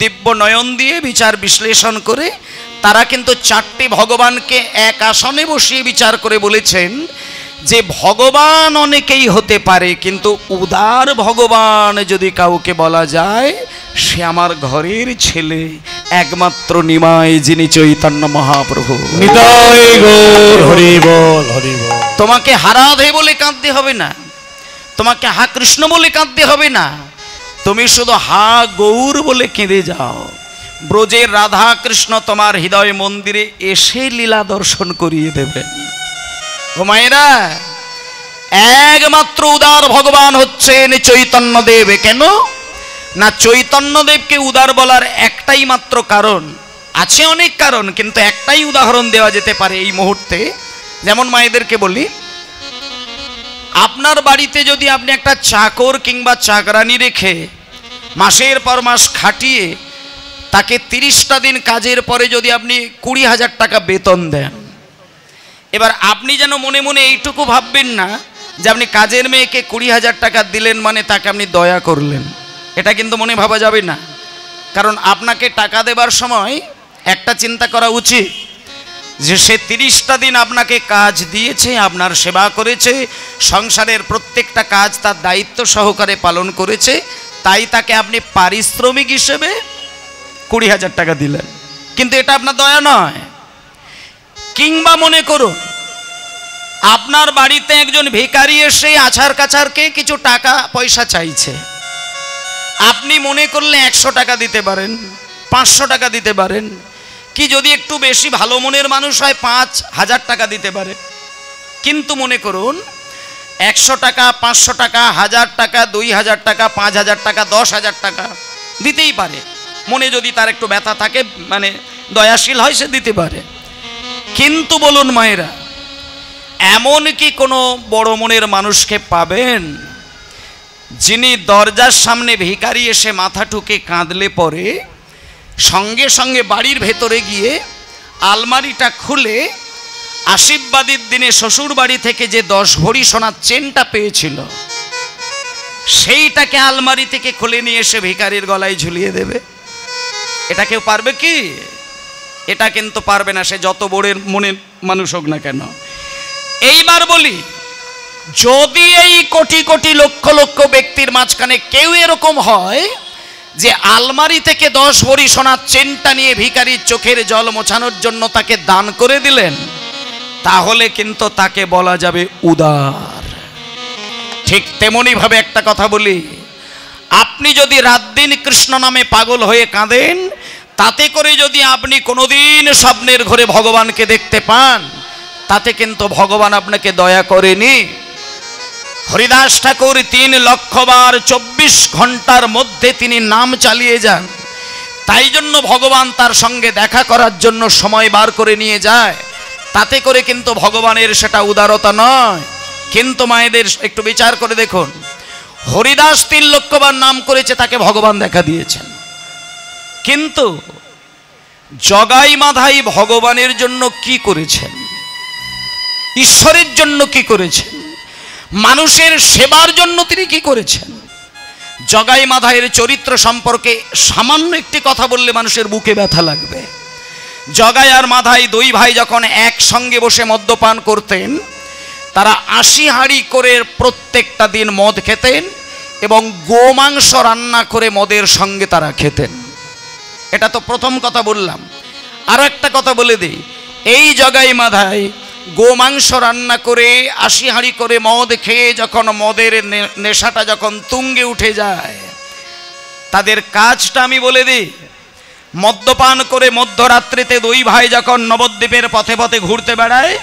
Speaker 1: দিব্য নয়ন দিয়ে বিচার বিশ্লেষণ করে তারা কিন্তু চারটি ভগবানকে এক আসনে বসিয়ে বিচার করে বলেছেন যে ভগবান অনেকেই হতে পারে, কিন্তু উদার ভগবান যদি কাউকে বলা যায় সে আমার ঘরের ছেলে, একমাত্র নিমাই, যিনি চৈতন্য মহাপ্রভু।
Speaker 2: নিতাই গৌর হরি বল, হরি বল।
Speaker 1: তোমাকে হা রাধে বলে কাঁদতে হবে না, তোমাকে হা কৃষ্ণ বলে কাঁদতে হবে না, তুমি শুধু হা গৌর বলে কেঁদে যাও। ব্রজের রাধা কৃষ্ণ তোমার হৃদয় মন্দিরে এসে লীলা দর্শন করিয়ে দেবেন। ও মায়েরা, একমাত্র উদার ভগবান হচ্ছেন চৈতন্যদেব। কেন না, চৈতন্যদেবকে উদার বলার একটাই মাত্র কারণ, আছে অনেক কারণ, কিন্তু একটাই উদাহরণ দেওয়া যেতে পারে এই মুহূর্তে। যেমন মায়েদেরকে বলি, আপনার বাড়িতে যদি আপনি একটা চাকর কিংবা চাকরানি রেখে মাসের পর মাস খাটিয়ে তাকে 30টা দিন কাজের পরে যদি আপনি 20,000 টাকা বেতন দেন, এবার আপনি যেন মনে মনে এইটুকু ভাববেন না যে আপনি কাজের মেয়েকে 20,000 টাকা দিলেন মানে তাকে আপনি দয়া করলেন, এটা কিন্তু মনে ভাবা যাবে না। কারণ আপনাকে টাকা দেবার সময় একটা চিন্তা করা উচিত যে সে 30টা দিন আপনাকে কাজ দিয়েছে, আপনার সেবা করেছে, সংসারের প্রত্যেকটা কাজ তার দায়িত্ব সহকারে পালন করেছে, তাই তাকে আপনি পারিশ্রমিক হিসেবে 20,000 টাকা দিলেন, কিন্তু এটা আপনার দয়া নয়। কিংবা মনে করুন আপনার বাড়িতে একজন ভিখারি এসে আছাড় কাছাড়কে কিছু টাকা পয়সা চাইছে, আপনি মনে করলে 100 টাকা দিতে পারেন, 500 টাকা দিতে পারেন, কি যদি একটু বেশি ভালো মনের মানুষ হয় 5,000 টাকা দিতে পারে। কিন্তু মনে করুন 100 টাকা, 500 টাকা, 1000 টাকা, 2000 টাকা, 5000 টাকা, 10,000 টাকা দিতেই পারে, মনে যদি তার একটু ব্যথা থাকে, মানে দয়াশীল হয়, সে দিতে পারে। কিন্তু বলুন মায়েরা, এমন কি কোনো বড় মনের মানুষকে পাবেন যিনি দরজার সামনে ভিখারি এসে মাথা ঠুকে কাঁদলে পরে সঙ্গে সঙ্গে বাড়ির ভেতরে গিয়ে আলমারিটা খুলে আশীর্বাদের দিনে শ্বশুর বাড়ি থেকে যে 10 ভরি সোনার চেনটা পেয়েছিল সেইটাকে আলমারি থেকে খুলে নিয়ে এসে ভিখারির গলায় ঝুলিয়ে দেবে? এটা কেউ পারবে কি? এটা কিন্তু পারবে না, সে যত বড় মনের মানুষ হোক না কেন। এইবার বলি, যদি এই কোটি কোটি লক্ষ লক্ষ ব্যক্তির মাঝখানে কেউ এরকম হয় যে আলমারি থেকে 10 ভরি সোনার চেনটা নিয়ে ভিখারির চোখের জল মোছানোর জন্য তাকে দান করে দিলেন, তাহলে কিন্তু তাকে বলা যাবে উদার। ঠিক তেমনি ভাবে একটা কথা বলি, আপনি যদি রাত দিন কৃষ্ণ নামে পাগল হয়ে কাঁদেন, তাতে করে যদি আপনি কোনোদিন স্বপ্নের ঘরে ভগবানকে দেখতে পান, তাতে কিন্তু ভগবান আপনাকে দয়া করেনি। হরিদাস ঠাকুর 3 লক্ষ বার 24 ঘন্টার মধ্যে তিনি নাম চালিয়ে যান, তাই জন্য ভগবান তার সঙ্গে দেখা করার জন্য সময় বার করে নিয়ে যায়, তাতে করে কিন্তু ভগবানের সেটা উদারতা নয়। কিন্তু মায়েদের একটু বিচার করে দেখুন, হরিদাস 3 লক্ষ বার নাম করেছে, তাকে ভগবান দেখা দিয়েছেন, কিন্তু জগাই মাধাই ভগবানের জন্য কি করেছেন, ঈশ্বরের জন্য কি করেছেন, মানুষের সেবার জন্য তিনি কি করেছেন? জগাই মাধাইয়ের চরিত্র সম্পর্কে সামান্য একটি কথা বললে মানুষের বুকে ব্যথা লাগবে। জগাই আর মাধাই 2 ভাই যখন একসঙ্গে বসে মদ্যপান করতেন, তারা 80 হাঁড়ি করে প্রত্যেকটা দিন মদ খেতেন এবং গোমাংস রান্না করে মদের সঙ্গে তারা খেতেন। এটা তো প্রথম কথা বললাম। আর একটা কথা বলে দিই, এই জগাই মাধাই গোমাংস রান্না করে 80 হাঁড়ি করে মদ খেয়ে যখন মদের নেশাটা যখন তুঙ্গে উঠে যায়, তাদের কাজটা আমি বলে দিই। মদ্যপান করে মধ্যরাত্রিতে 2 ভাই যখন নবদ্বীপের পথে পথে ঘুরতে বেড়ায়,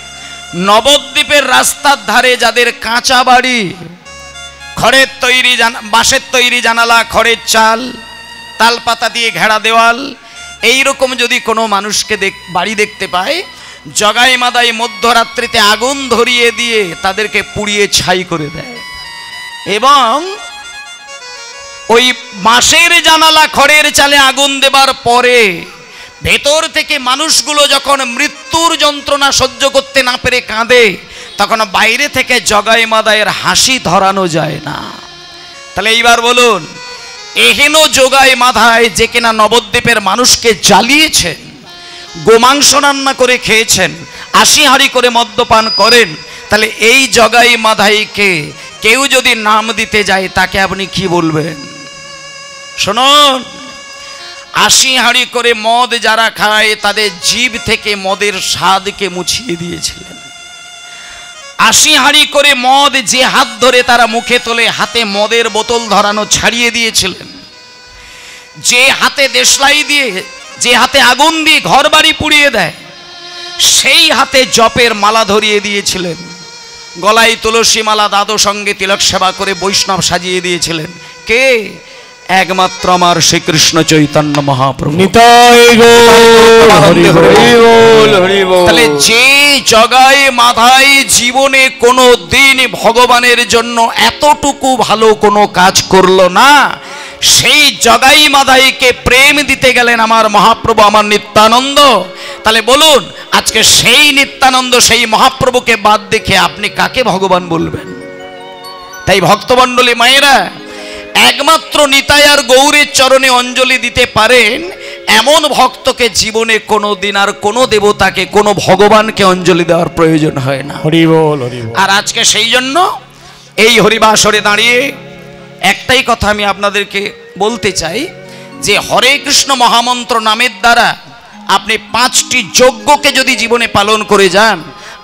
Speaker 1: নবদ্বীপের রাস্তার ধারে যাদের কাঁচা বাড়ি, খড়ের তৈরি বাঁশের তৈরি জানালা, খড়ের চাল, তালপাতা দিয়ে ঘেরা দেওয়াল, এই রকম যদি কোনো মানুষকে বাড়ি দেখতে পায়, জগাই মাদাই মধ্যরাত্রিতে আগুন ধরিয়ে দিয়ে তাদেরকে পুড়িয়ে ছাই করে দেয়। এবং ওই বাঁশের জানালা খড়ের চালে আগুন দেবার পরে ভেতর থেকে মানুষগুলো যখন মৃত্যুর যন্ত্রণা সহ্য করতে না পেরে কাঁদে, তখন বাইরে থেকে জগাই মাদাইয়ের হাসি ধরানো যায় না। তাহলে এইবার বলুন, এহেন জগাই মাদাই যে কিনা নবদ্বীপের মানুষকে জ্বালিয়েছেন, গোমাংস রান্না করে খেয়েছেন, 80 হাঁড়ি করে মদ্যপান করেন, তাহলে এই জগাই মাদাইকে কেউ যদি নাম দিতে যায় তাকে আপনি কি বলবেন? শুনুন, 80 হাঁড়ি করে মদ যারা খায় তাদের জিভ থেকে মদের স্বাদকে মুছিয়ে দিয়েছিলেন। 80 হাঁড়ি করে মদ যে হাত ধরে তারা মুখে তোলে, হাতে মদের বোতল ধরানো ছাড়িয়ে দিয়েছিলেন। যে হাতে দেশলাই দিয়ে, যে হাতে আগুন দিয়ে ঘর বাড়ি পুড়িয়ে দেয়, সেই হাতে জপের মালা ধরিয়ে দিয়েছিলেন। গলায় তুলসী মালা, দাদু সঙ্গে তিলক সেবা করে বৈষ্ণব সাজিয়ে দিয়েছিলেন। কে? একমাত্র আমার শ্রীকৃষ্ণ চৈতন্য মহাপ্রভু। তাহলে যে জগাই মাদাই জীবনে কোনো দিন ভগবানের জন্য এতটুকু ভালো কোনো কাজ করলো না, সেই জগাই মাদাইকে প্রেম দিতে গেলেন আমার মহাপ্রভু, আমার নিত্যানন্দ। তাহলে বলুন, আজকে সেই নিত্যানন্দ, সেই মহাপ্রভুকে বাদ দেখে আপনি কাকে ভগবান বলবেন? তাই ভক্তমণ্ডলী মায়েরা, একমাত্র নিতাই আর গৌরের চরণে অঞ্জলি দিতে পারেন এমন ভক্তকে জীবনে কোনো দিন আর কোনো দেবতাকে, কোনো ভগবানকে অঞ্জলি দেওয়ার প্রয়োজন হয় না।
Speaker 2: হরি বল, হরি বল।
Speaker 1: আর আজকে সেই জন্য এই হরিবাসরে দাঁড়িয়ে একটাই কথা আমি আপনাদেরকে বলতে চাই, যে হরে কৃষ্ণ মহামন্ত্র নামের দ্বারা আপনি 5টি যজ্ঞকে যদি জীবনে পালন করে যান,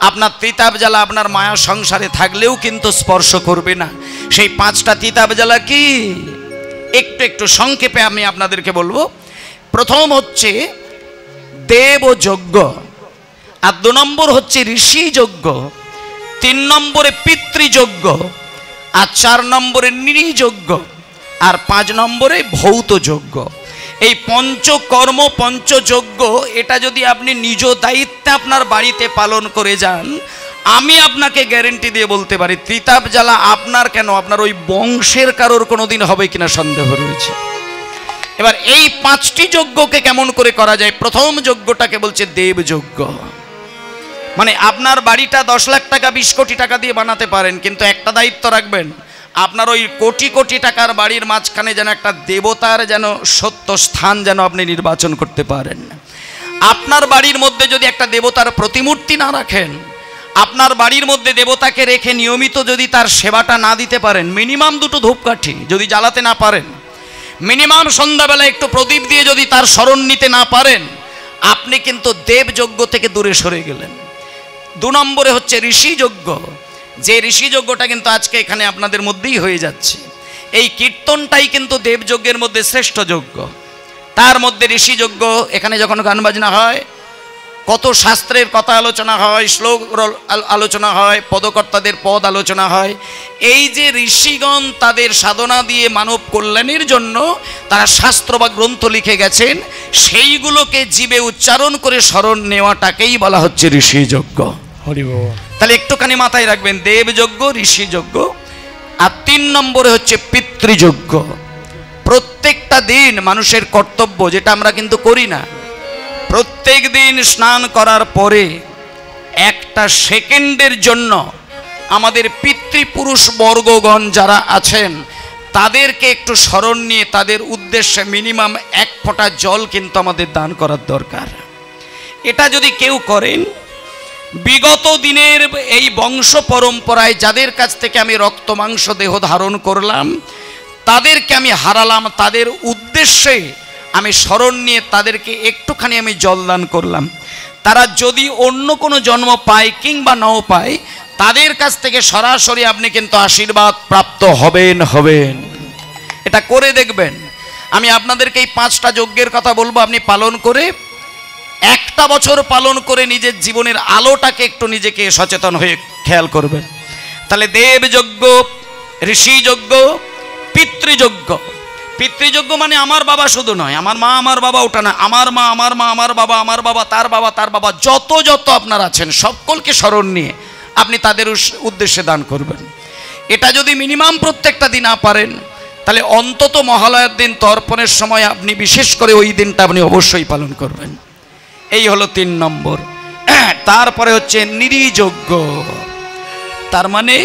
Speaker 1: আপনার তিতাব জ্বালা আপনার মায়া সংসারে থাকলেও কিন্তু স্পর্শ করবে না। সেই 5টা তিতাব জ্বালা কি? একটু একটু সংক্ষেপে আমি আপনাদেরকে বলবো। প্রথম হচ্ছে দেব যজ্ঞ, আর 2 নম্বর হচ্ছে ঋষি যজ্ঞ, 3 নম্বরে পিতৃযজ্ঞ, আর 4 নম্বরে নৃযজ্ঞ, আর 5 নম্বরে ভৌত যজ্ঞ। এই পঞ্চকর্ম, পঞ্চযজ্ঞ, এটা যদি আপনি নিজ দায়িত্বে আপনার বাড়িতে পালন করে যান, আমি আপনাকে গ্যারেন্টি দিয়ে বলতে পারি, তিতাব জ্বালা আপনার কেন, আপনার ওই বংশের কারোর কোনোদিন হবে কিনা সন্দেহ রয়েছে। এবার এই 5টি যজ্ঞকে কেমন করে করা যায়? প্রথম যজ্ঞটাকে বলছে দেবযজ্ঞ। মানে আপনার বাড়িটা 10 লাখ টাকা, 20 কোটি টাকা দিয়ে বানাতে পারেন, কিন্তু একটা দায়িত্ব রাখবেন, আপনার ওই কোটি কোটি টাকার বাড়ির মাঝখানে যেন একটা দেবতার যেন সত্য স্থান যেন আপনি নির্বাচন করতে পারেন। আপনার বাড়ির মধ্যে যদি একটা দেবতার প্রতিমূর্তি না রাখেন, আপনার বাড়ির মধ্যে দেবতাকে রেখে নিয়মিত যদি তার সেবাটা না দিতে পারেন, মিনিমাম 2টো ধূপকাঠি যদি জ্বালাতে না পারেন, মিনিমাম সন্ধ্যাবেলা একটু প্রদীপ দিয়ে যদি তার স্মরণ নিতে না পারেন, আপনি কিন্তু দেবযজ্ঞ থেকে দূরে সরে গেলেন। 2 নম্বরে হচ্ছে ঋষিযজ্ঞ, যে ঋষিযজ্ঞটা কিন্তু আজকে এখানে আপনাদের মধ্যেই হয়ে যাচ্ছে। এই কীর্তনটাই কিন্তু দেবযজ্ঞের মধ্যে শ্রেষ্ঠ যজ্ঞ। তার মধ্যে ঋষিযজ্ঞ, এখানে যখন গান বাজনা হয়, কত শাস্ত্রের কথা আলোচনা হয়, শ্লোক আলোচনা হয়, পদকর্তাদের পদ আলোচনা হয়। এই যে ঋষিগণ তাদের সাধনা দিয়ে মানব কল্যাণের জন্য তারা শাস্ত্র বা গ্রন্থ লিখে গেছেন, সেইগুলোকে জীবে উচ্চারণ করে স্মরণ নেওয়াটাকেই বলা হচ্ছে ঋষিযজ্ঞ।
Speaker 2: হরি বল।
Speaker 1: তাহলে একটুখানি মাথায় রাখবেন, দেবযজ্ঞ, ঋষিযজ্ঞ, আর 3 নম্বরে হচ্ছে পিতৃযজ্ঞ। প্রত্যেকটা দিন মানুষের কর্তব্য, যেটা আমরা কিন্তু করি না, প্রত্যেক দিন স্নান করার পরে 1টা সেকেন্ডের জন্য আমাদের পিতৃপুরুষ বর্গগণ যারা আছেন তাদেরকে একটু স্মরণ নিয়ে তাদের উদ্দেশ্যে মিনিমাম 1 ফোঁটা জল কিন্তু আমাদের দান করার দরকার। এটা যদি কেউ করেন, বিগত দিনের এই বংশ পরম্পরায় যাদের কাছ থেকে আমি রক্ত মাংস দেহ ধারণ করলাম, তাদেরকে আমি হারালাম, তাদের উদ্দেশ্যে আমি স্মরণ নিয়ে তাদেরকে একটুখানি আমি জলদান করলাম। তারা যদি অন্য কোনো জন্ম পায় কিংবা নাও পায়, তাদের কাছ থেকে সরাসরি আপনি কিন্তু আশীর্বাদ প্রাপ্ত হবেন। এটা করে দেখবেন। আমি আপনাদেরকে এই 5টা যজ্ঞের কথা বলবো, আপনি পালন করে 1টা বছর পালন করে নিজের জীবনের আলোটাকে একটু নিজেকে সচেতন হয়ে খেয়াল করবেন। তাহলে দেবযজ্ঞ, ঋষিযজ্ঞ, পিতৃযজ্ঞ। পিতৃযজ্ঞ মানে আমার বাবা শুধু নয়, আমার মা আমার বাবা ওটা না, আমার মা আমার মা, আমার বাবা আমার বাবা, তার বাবা তার বাবা, যত যত আপনার আছেন সকলকে স্মরণ নিয়ে আপনি তাদের উদ্দেশ্যে দান করবেন। এটা যদি মিনিমাম প্রত্যেকটা দিন না পারেন, তাহলে অন্তত মহালয়ার দিন তর্পণের সময় আপনি বিশেষ করে ওই দিনটা আপনি অবশ্যই পালন করবেন। এই হলো 3 নম্বর। তারপরে হচ্ছে নিরিযজ্ঞ, তার মানে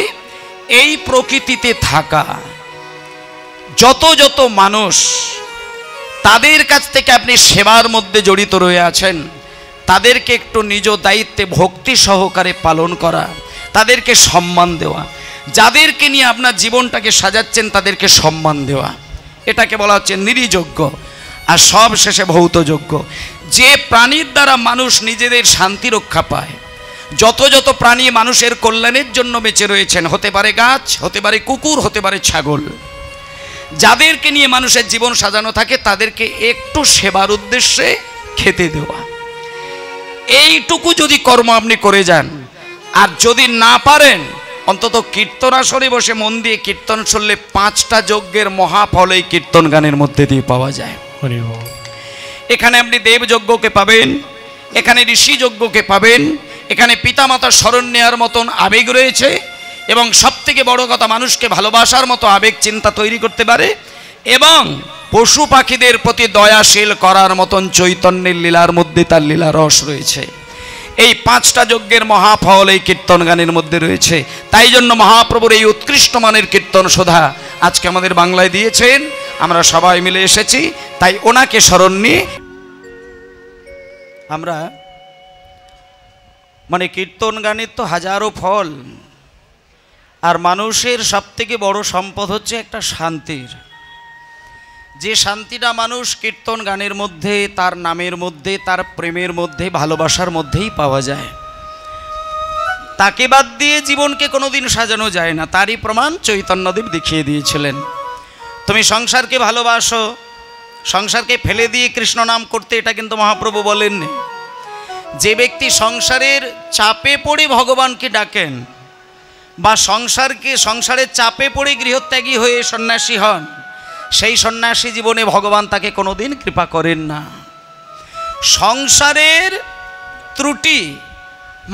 Speaker 1: এই প্রকৃতিতে থাকা যত যত মানুষ, তাদের কাছ থেকে আপনি সেবার মধ্যে জড়িত রয়ে আছেন, তাদেরকে একটু নিজ দায়িত্বে ভক্তি সহকারে পালন করা, তাদেরকে সম্মান দেওয়া, যাদেরকে নিয়ে আপনার জীবনটাকে সাজাচ্ছেন তাদেরকে সম্মান দেওয়া, এটাকে বলা হচ্ছে নিরিযজ্ঞ। আর সব শেষে ভৌতযজ্ঞ, যে প্রাণীর দ্বারা মানুষ নিজেদের শান্তি রক্ষা পায়, যত যত প্রাণী মানুষের কল্যাণের জন্য বেঁচে রয়েছেন, হতে পারে গাছ, হতে পারে কুকুর, হতে পারে ছাগল, যাদেরকে নিয়ে মানুষের জীবন সাজানো থাকে তাদেরকে একটু সেবার উদ্দেশ্যে খেতে দেওয়া, এইটুকু যদি কর্ম আপনি করে যান, আর যদি না পারেন অন্তত কীর্তন আসরে বসে মন দিয়ে কীর্তন শুনলে 5টা যজ্ঞের মহাফল এই কীর্তন গানের মধ্যে দিয়ে পাওয়া যায়। এখানে আপনি দেবযজ্ঞকে পাবেন, এখানে ঋষিযজ্ঞকে পাবেন, এখানে পিতামাতার স্মরণ নেওয়ার মতন আবেগ রয়েছে, এবং সবথেকে বড় কথা মানুষকে ভালোবাসার মতো আবেগ চিন্তা তৈরি করতে পারে, এবং পশু পাখিদের প্রতি দয়াশীল করার মতন চৈতন্যের লীলার মধ্যে তার লীলা রস রয়েছে। এই 5টা যজ্ঞের মহাফল এই কীর্তন গানের মধ্যে রয়েছে। তাই জন্য মহাপ্রভুর এই উৎকৃষ্ট মানের কীর্তন শোধা আজকে আমাদের বাংলায় দিয়েছেন, আমরা সবাই মিলে এসেছি, তাই ওনাকে স্মরণ নিয়ে আমরা মানে কীর্তন গানের তো হাজারো ফল, আর মানুষের সবথেকে বড় সম্পদ হচ্ছে একটা শান্তির, যে শান্তিটা মানুষ কীর্তন গানের মধ্যে, তার নামের মধ্যে, তার প্রেমের মধ্যে, ভালোবাসার মধ্যেই পাওয়া যায়। তাকে বাদ দিয়ে জীবনকে কোনোদিন সাজানো যায় না, তারই প্রমাণ চৈতন্যদেব দেখিয়ে দিয়েছিলেন। তুমি সংসারকে ভালোবাসো, সংসারকে ফেলে দিয়ে কৃষ্ণ নাম করতে, এটা কিন্তু মহাপ্রভু বলেননি। যে ব্যক্তি সংসারের চাপে পড়ে ভগবানকে ডাকেন, বা সংসারের চাপে পড়ে গৃহত্যাগী হয়ে সন্ন্যাসী হন, সেই সন্ন্যাসী জীবনে ভগবান তাকে কোনোদিন কৃপা করেন না। সংসারের ত্রুটি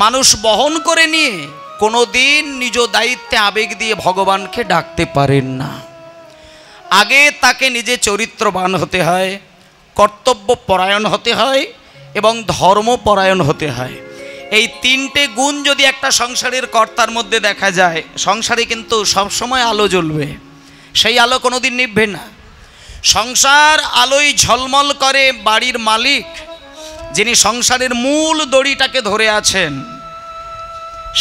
Speaker 1: মানুষ বহন করে নিয়ে কোনোদিন নিজ দায়িত্বে আবেগ দিয়ে ভগবানকে ডাকতে পারেন না। আগে তাকে নিজে চরিত্রবান হতে হয়, কর্তব্য পরায়ণ হতে হয়, এবং ধর্মপরায়ণ হতে হয়। এই 3টে গুণ যদি একটা সংসারের কর্তার মধ্যে দেখা যায়, সংসারে কিন্তু সবসময় আলো জ্বলবে, সেই আলো কোনোদিন নিভবে না। সংসার আলোয় ঝলমল করে বাড়ির মালিক, যিনি সংসারের মূল দড়িটাকে ধরে আছেন,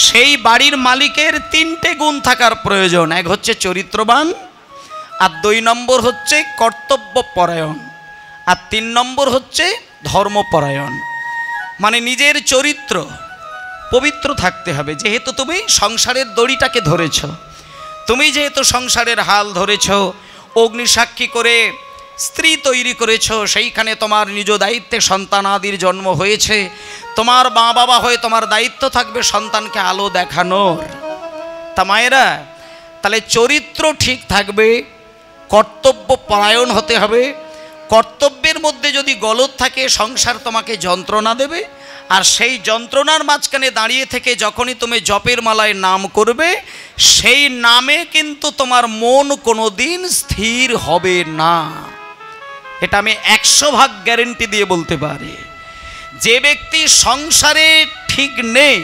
Speaker 1: সেই বাড়ির মালিকের 3টে গুণ থাকার প্রয়োজন। এক হচ্ছে চরিত্রবান, আর 2 নম্বর হচ্ছে কর্তব্য পরায়ণ, আর 3 নম্বর হচ্ছে ধর্মপরায়ণ। মানে নিজের চরিত্র পবিত্র থাকতে হবে। যেহেতু তুমি সংসারের দড়িটাকে ধরেছ, তুমি যেহেতু সংসারের হাল ধরেছ, অগ্নিসাক্ষী করে স্ত্রী তৈরি করেছ, সেইখানে তোমার নিজ দায়িত্বে সন্তান আদির জন্ম হয়েছে, তোমার মা বাবা হয়ে তোমার দায়িত্ব থাকবে সন্তানকে আলো দেখানোর। তা মায়েরা, তাহলে চরিত্র ঠিক থাকবে, কর্তব্য পরায়ণ হতে হবে। কর্তব্যের মধ্যে যদি গলদ থাকে, সংসার তোমাকে যন্ত্রণা দেবে, আর সেই যন্ত্রণার মাঝখানে দাঁড়িয়ে থেকে যখনই তুমি জপের মালায় নাম করবে, সেই নামে কিন্তু তোমার মন কোনো দিন স্থির হবে না। এটা আমি 100% গ্যারেন্টি দিয়ে বলতে পারি। যে ব্যক্তি সংসারে ঠিক নেই,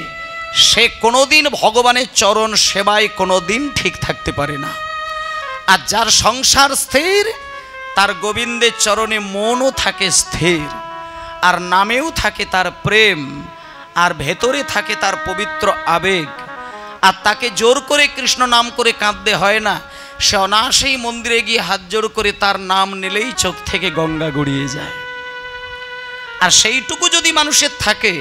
Speaker 1: সে কোনোদিন ভগবানের চরণ সেবায় কোনোদিন ঠিক থাকতে পারে না। আর যার সংসার স্থির, তার গোবিন্দের চরণে মনও থাকে স্থির, আর নামেও থাকে তার প্রেম, আর ভেতরে থাকে তার পবিত্র আবেগ। আর তাকে জোর করে কৃষ্ণ নাম করে কাঁদতে হয় না, সে অনায়াসেই মন্দিরে গিয়ে হাত জোর করে তার নাম নিলেই চোখ থেকে গঙ্গা গড়িয়ে যায়। আর সেইটুকু যদি মানুষের থাকে,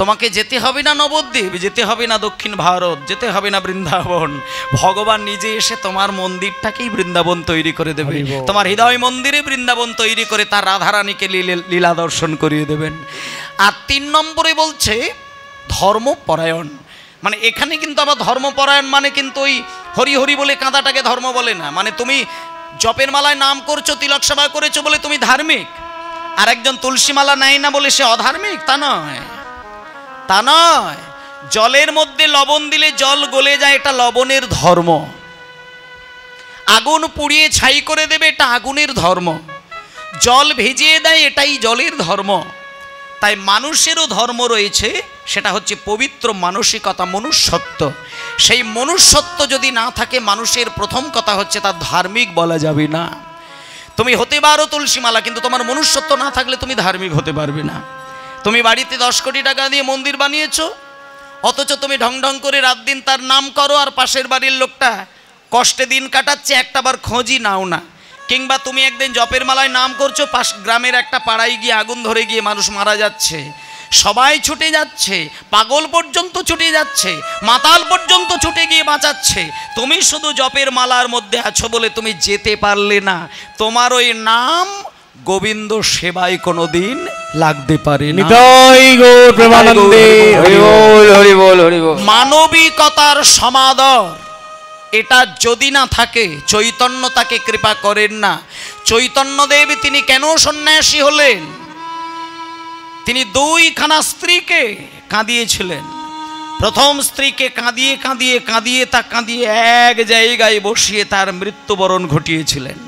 Speaker 1: তোমাকে যেতে হবে না নবদ্বীপ, যেতে হবে না দক্ষিণ ভারত, যেতে হবে না বৃন্দাবন, ভগবান নিজে এসে তোমার মন্দিরটাকেই বৃন্দাবন তৈরি করে দেবে। তোমার হৃদয় মন্দিরে বৃন্দাবন তৈরি করে তার রাধারানীকে লীলা দর্শন করিয়ে দেবেন। আর 3 নম্বরে বলছে ধর্মপরায়ণ। মানে এখানে কিন্তু আবার ধর্মপরায়ণ মানে কিন্তু ওই হরি হরি বলে কাঁদাটাকে ধর্ম বলে না। মানে তুমি জপের মালায় নাম করছো, তিলক সেবা করেছো বলে তুমি ধার্মিক, আর একজন তুলসী মালা নেয় না বলে সে অধার্মিক, তা নয়, তা নয়। জলের মধ্যে লবণ দিলে জল গলে যায়, এটা লবণের ধর্ম। আগুন পুড়িয়ে ছাই করে দেবে, এটা আগুনের ধর্ম। জল ভিজিয়ে দেয়, এটাই জলের ধর্ম। তাই মানুষেরও ধর্ম রয়েছে, সেটা হচ্ছে পবিত্র মানসিকতা, মনুষ্যত্ব। সেই মনুষ্যত্ব যদি না থাকে, মানুষের প্রথম কথা হচ্ছে তার ধার্মিক বলা যাবে না। তুমি হতে পারো তুলসীমালা, কিন্তু তোমার মনুষ্যত্ব না থাকলে তুমি ধার্মিক হতে পারবে না। তুমি বাড়িতে 10 কোটি টাকা দিয়ে মন্দির বানিয়েছো, অথচ তুমি ঢং ঢং করে রাত দিন তার নাম করো, আর পাশের বাড়ির লোকটা কষ্টে দিন কাটাচ্ছে, একটাবার খোঁজই নাও না। কিংবা তুমি একদিন জপের মালায় নাম করছো, পাশ গ্রামের একটা পাড়ায় গিয়ে আগুন ধরে গিয়ে মানুষ মারা যাচ্ছে, সবাই ছুটে যাচ্ছে, পাগল পর্যন্ত ছুটে যাচ্ছে, মাতাল পর্যন্ত ছুটে গিয়ে বাঁচাচ্ছে, তুমি শুধু জপের মালার মধ্যে আছো বলে তুমি যেতে পারলে না। তোমার ওই নাম গোবিন্দ সেবায় কোনোদিন লাগতে পারে না। মানবিকতার সমাদর এটা যদি না থাকে, চৈতন্য তাকে কৃপা করেন না। চৈতন্যদেব তিনি কেন সন্ন্যাসী হলেন? তিনি 2খানা স্ত্রীকে কাঁদিয়েছিলেন। প্রথম স্ত্রীকে কাঁদিয়ে কাঁদিয়ে কাঁদিয়ে তা কাঁদিয়ে এক জায়গায় বসিয়ে তার মৃত্যুবরণ ঘটিয়েছিলেন।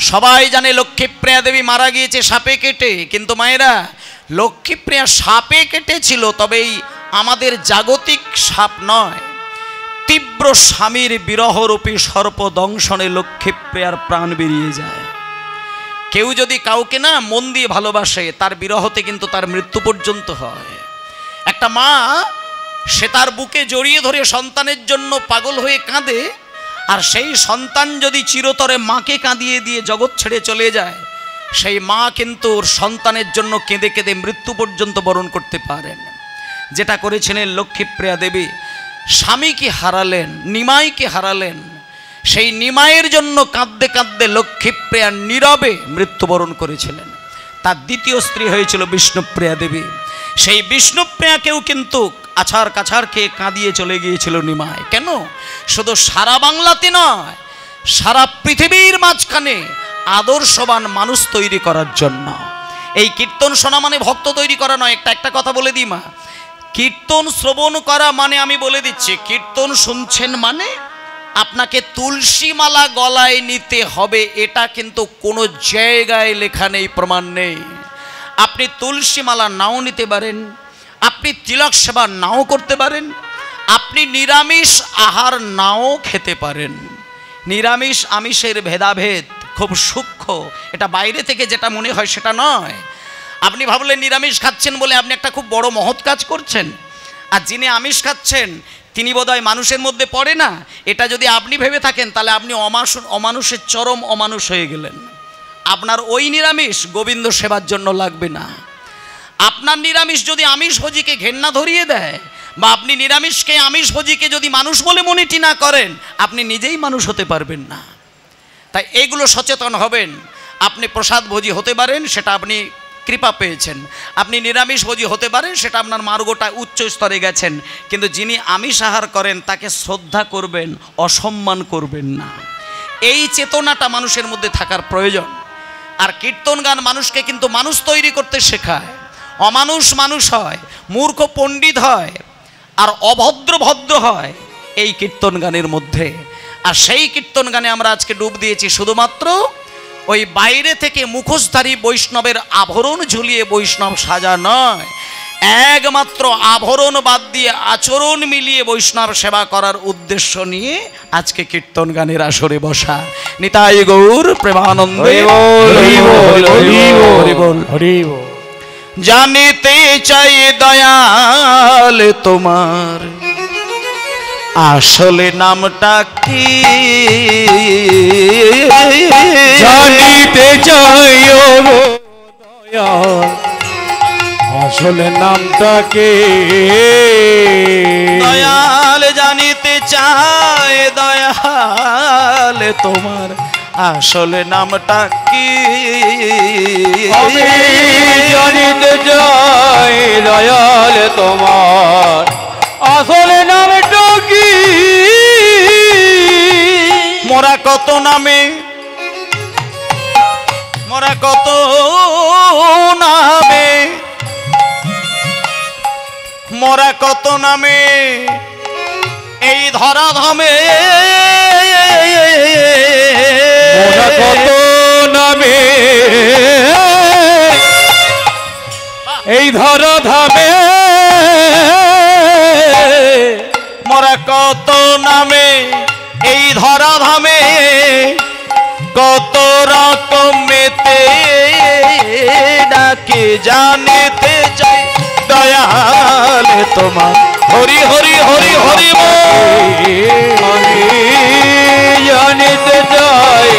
Speaker 1: সবাই জানে লক্ষ্মীপ্রিয়া দেবী মারা গিয়েছে সাপে কেটে, কিন্তু মায়েরা, লক্ষ্মীপ্রিয়া সাপে কেটেছিল, তবে আমাদের জাগতিক সাপ নয়। তীব্র স্বামীর বিরহরূপী সর্পদংশনে লক্ষ্মীপ্রিয়ার প্রাণ বেরিয়ে যায়। কেউ যদি কাউকে না মন দিয়ে ভালোবাসে, তার বিরহতে কিন্তু তার মৃত্যু পর্যন্ত হয়। একটা মা, সে তার বুকে জড়িয়ে ধরে সন্তানের জন্য পাগল হয়ে কাঁদে, আর সেই সন্তান যদি চিরতরে মাকে কাঁদিয়ে দিয়ে জগৎ ছেড়ে চলে যায়, সেই মা কিন্তু ওর সন্তানের জন্য কেঁদে কেঁদে মৃত্যু পর্যন্ত বরণ করতে পারেন। যেটা করেছিলেন লক্ষ্মীপ্রিয়া দেবী, স্বামীকে হারালেন, নিমাইকে হারালেন। সেই নিমাইয়ের জন্য কাঁদতে কাঁদতে লক্ষ্মীপ্রিয়া নীরবে মৃত্যুবরণ করেছিলেন। তার দ্বিতীয় স্ত্রী হয়েছিল বিষ্ণুপ্রিয়া দেবী। সেই বিষ্ণুপ্রিয়াকেও কিন্তু আছাড় কাছাড় খেয়ে কাঁদিয়ে চলে গিয়েছিল নিমাই। কেন? শুধু সারা বাংলাতে নয়, সারা পৃথিবীর মাঝখানে আদর্শবান মানুষ তৈরি করার জন্য। এই কীর্তন শোনা মানে ভক্ত তৈরি করা নয়। একটা কথা বলে দিই মা, কীর্তন শ্রবণ করা মানে, আমি বলে দিচ্ছি, কীর্তন শুনছেন মানে আপনাকে তুলসী মালা গলায় নিতে হবে, এটা কিন্তু কোনো জায়গায় লেখা নেই, প্রমাণ নেই। আপনি তুলসী মালা নাও নিতে পারেন, আপনি তিলক সেবা নাও করতে পারেন, আপনি নিরামিষ আহার নাও খেতে পারেন। নিরামিষ আমিষের ভেদাভেদ খুব সূক্ষ্ম, এটা বাইরে থেকে যেটা মনে হয় সেটা নয়। আপনি ভাবলেন নিরামিষ খাচ্ছেন বলে আপনি একটা খুব বড় মহৎ কাজ করছেন, আর যিনি আমিষ খাচ্ছেন তিনি বোধহয় মানুষের মধ্যে পড়ে না, এটা যদি আপনি ভেবে থাকেন তাহলে আপনি অমানুষের চরম অমানুষ হয়ে গেলেন। আপনার ওই নিরামিষ গোবিন্দ সেবার জন্য লাগবে না। আপনার নিরামিষ যদি আমিষ ভোজীকে ঘেন্না ধরিয়ে দেয়, বা আপনি নিরামিষকে আমিষ ভোজীকে যদি মানুষ বলে মনেটি না করেন, আপনি নিজেই মানুষ হতে পারবেন না। তাই এগুলো সচেতন হবেন। আপনি প্রসাদ ভোজী হতে পারেন, সেটা আপনি কৃপা পেয়েছেন। আপনি নিরামিষ ভোজী হতে পারেন, সেটা আপনার মার্গটা উচ্চ স্তরে গেছেন। কিন্তু যিনি আমিষ আহার করেন তাকে শ্রদ্ধা করবেন, অসম্মান করবেন না। এই চেতনাটা মানুষের মধ্যে থাকার প্রয়োজন। আর কীর্তন গান মানুষকে কিন্তু মানুষ তৈরি করতে শেখায়। অমানুষ মানুষ হয়, মূর্খ পণ্ডিত হয়, আর অভদ্র ভদ্র হয় এই কীর্তন গানের মধ্যে। আর সেই কীর্তন গানে আমরা আজকে ডুব দিয়েছি শুধুমাত্র ওই বাইরে থেকে মুখোশধারী বৈষ্ণবের আভরণ ঝুলিয়ে বৈষ্ণব সাজা নয়, একমাত্র আভরণ বাদ দিয়ে আচরণ মিলিয়ে বৈষ্ণব সেবা করার উদ্দেশ্য নিয়ে আজকে কীর্তন গানের আসরে বসা। নিতাই গৌর প্রেমানন্দে জানিতে চাই দয়াল তোমার আসলে নামটা কি,
Speaker 2: জানিতে চাই দয়াল আসলে নামটা কে।
Speaker 1: দয়াল জানিতে চাই দয়াল তোমার আসলে নামটা কি,
Speaker 2: আমি জানিতে চাই দয়াল তোমার আসলে নামটা কি।
Speaker 1: কত নামে, মোরা কত নামে, মোরা কত নামে এই ধরা ধামে,
Speaker 2: মোরা কত নামে এই ধরা ধামে,
Speaker 1: মোরা কত নামে এই ধরা ধামে, কত রকমেতে ডাকে জানিতে চাই দয়াল তোমার। হরি হরি হরি হরি
Speaker 2: আমি জানিতে চাই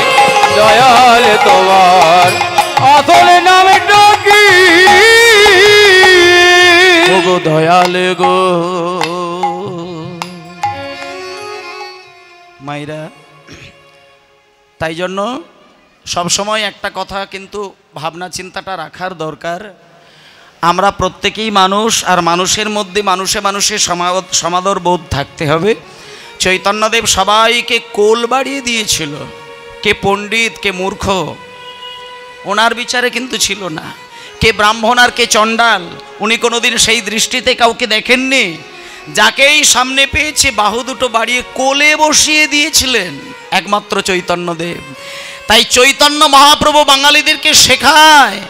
Speaker 2: দয়াল তোমার আসল নামটা কি
Speaker 1: গো দয়াল গো। মাইরা, তাই জন্য সবসময় একটা কথা কিন্তু ভাবনা চিন্তাটা রাখার দরকার, আমরা প্রত্যেকেই মানুষ, আর মানুষের মধ্যে মানুষে মানুষে সমাদর বোধ থাকতে হবে। চৈতন্যদেব সবাইকে কোল বাড়িয়ে দিয়েছিল, কে পণ্ডিত কে মূর্খ ওনার বিচারে কিন্তু ছিল না, কে ব্রাহ্মণ আর কে চণ্ডাল উনি কোনোদিন সেই দৃষ্টিতে কাউকে দেখেননি। যাকেই সামনে পেয়েছে বাহু দুটো বাড়িয়ে কোলে বসিয়ে দিয়েছিলেন একমাত্র চৈতন্যদেব। তাই চৈতন্য মহাপ্রভু বাঙালিদেরকে শেখায়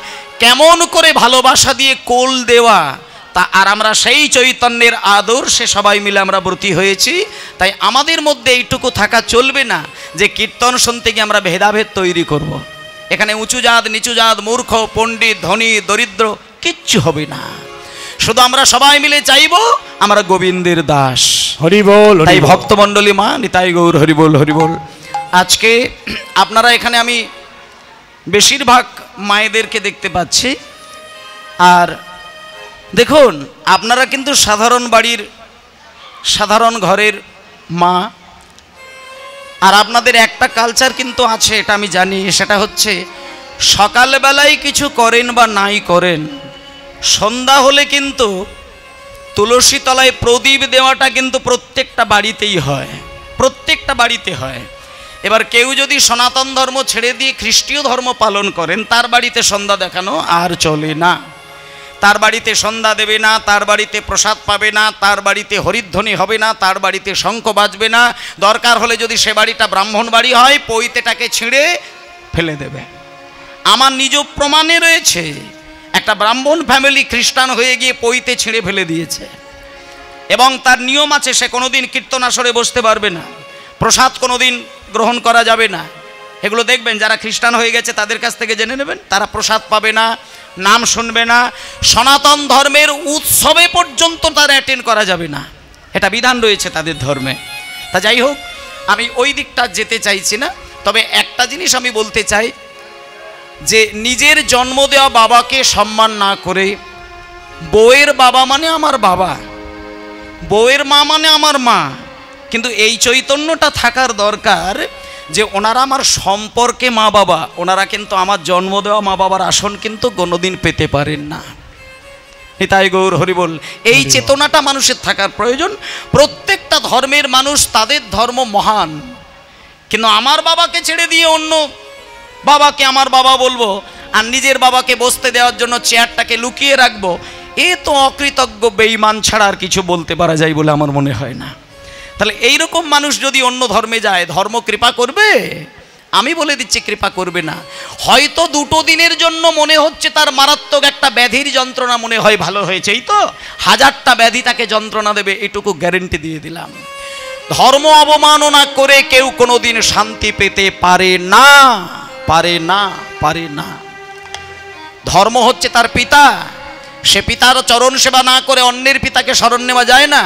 Speaker 1: কেমন করে ভালোবাসা দিয়ে কোল দেওয়া, তা আর আমরা সেই চৈতন্যের আদর্শে সবাই মিলে আমরা ব্রতী হয়েছি। তাই আমাদের মধ্যে এইটুকু থাকা চলবে না যে কীর্তন শুনতে গিয়ে আমরা ভেদাভেদ তৈরি করব। এখানে উঁচু জাত নিচু জাত, মূর্খ পণ্ডিত ধনী দরিদ্র কিচ্ছু হবে না, শুধু আমরা সবাই মিলে চাইব আমরা গোবিন্দের দাস।
Speaker 2: হরি বল।
Speaker 1: তাই ভক্তমণ্ডলী মা নিতাই গৌর হরি বল হরি বল। আজকে আপনারা এখানে আমি বেশিরভাগ মায়েদেরকে দেখতে পাচ্ছি, আর দেখুন আপনারা কিন্তু সাধারণ বাড়ির সাধারণ ঘরের মা, আর আপনাদের একটা কালচার কিন্তু আছে, এটা আমি জানি, সেটা হচ্ছে সকালবেলায় কিছু করেন বা নাই করেন, সন্ধ্যা হলে কিন্তু তুলসী তলায় প্রদীপ দেওয়াটা কিন্তু প্রত্যেকটা বাড়িতেই হয়, প্রত্যেকটা বাড়িতে হয়। এবার কেউ যদি সনাতন ধর্ম ছেড়ে দিয়ে খ্রিস্টীয় ধর্ম পালন করেন, তার বাড়িতে সন্ধ্যা দেখানো আর চলে না, তার বাড়িতে সন্ধ্যা দেবে না, তার বাড়িতে প্রসাদ পাবে না, তার বাড়িতে হরিধ্বনি হবে না, তার বাড়িতে শঙ্খ বাজবে না, দরকার হলে যদি সে বাড়িটা ব্রাহ্মণ বাড়ি হয় পৈতেটাকে ছিঁড়ে ফেলে দেবে। আমার নিজ প্রমাণে রয়েছে, একটা ব্রাহ্মণ ফ্যামিলি খ্রিস্টান হয়ে গিয়ে পৈতে ছিঁড়ে ফেলে দিয়েছে, এবং তার নিয়ম আছে সে কোনোদিন কীর্তন আসরে বসতে পারবে না, প্রসাদ কোনোদিন গ্রহণ করা যাবে না। এগুলো দেখবেন যারা খ্রিস্টান হয়ে গেছে তাদের কাছ থেকে জেনে নেবেন, তারা প্রসাদ পাবে না, নাম শুনবে না, সনাতন ধর্মের উৎসবে পর্যন্ত তারা অ্যাটেন্ড করা যাবে না, এটা বিধান রয়েছে তাদের ধর্মে। তা যাই হোক, আমি ওই দিকটা যেতে চাইছি না, তবে একটা জিনিস আমি বলতে চাই যে নিজের জন্ম দেওয়া বাবাকে সম্মান না করে, বউয়ের বাবা মানে আমার বাবা, বউয়ের মা মানে আমার মা, কিন্তু এই চৈতন্যটা থাকার দরকার যে ওনারা আমার সম্পর্কে মা বাবা, ওনারা কিন্তু আমার জন্ম দেওয়া মা বাবার আসন কিন্তু কোনোদিন পেতে পারেন না। নিতাই গৌর হরি বল। এই চেতনাটা মানুষের থাকার প্রয়োজন। প্রত্যেকটা ধর্মের মানুষ তাদের ধর্ম মহান, কিন্তু আমার বাবাকে ছেড়ে দিয়ে অন্য বাবাকে আমার বাবা বলবো, আর নিজের বাবাকে বসতে দেওয়ার জন্য চেয়ারটাকে লুকিয়ে রাখবো, এ তো অকৃতজ্ঞ বেঈমান ছাড়া আর কিছু বলতে পারা যায় বলে আমার মনে হয় না। তাহলে এইরকম মানুষ যদি অন্য ধর্মে যায়, ধর্ম কৃপা করবে? আমি বলে দিচ্ছি কৃপা করবে না। হয়তো দুটো দিনের জন্য মনে হচ্ছে তার মারাত্মক একটা ব্যাধির যন্ত্রণা মনে হয় ভালো হয়েছে, এই তো 1000টা ব্যাধি তাকে যন্ত্রণা দেবে, এটুকু গ্যারেন্টি দিয়ে দিলাম। ধর্ম অবমাননা করে কেউ কোনোদিন শান্তি পেতে পারে না, পারে না, পারে না। ধর্ম হচ্ছে তার পিতা, সে পিতার চরণ সেবা না করে অন্যের পিতাকে শরণ নেওয়া যায় না।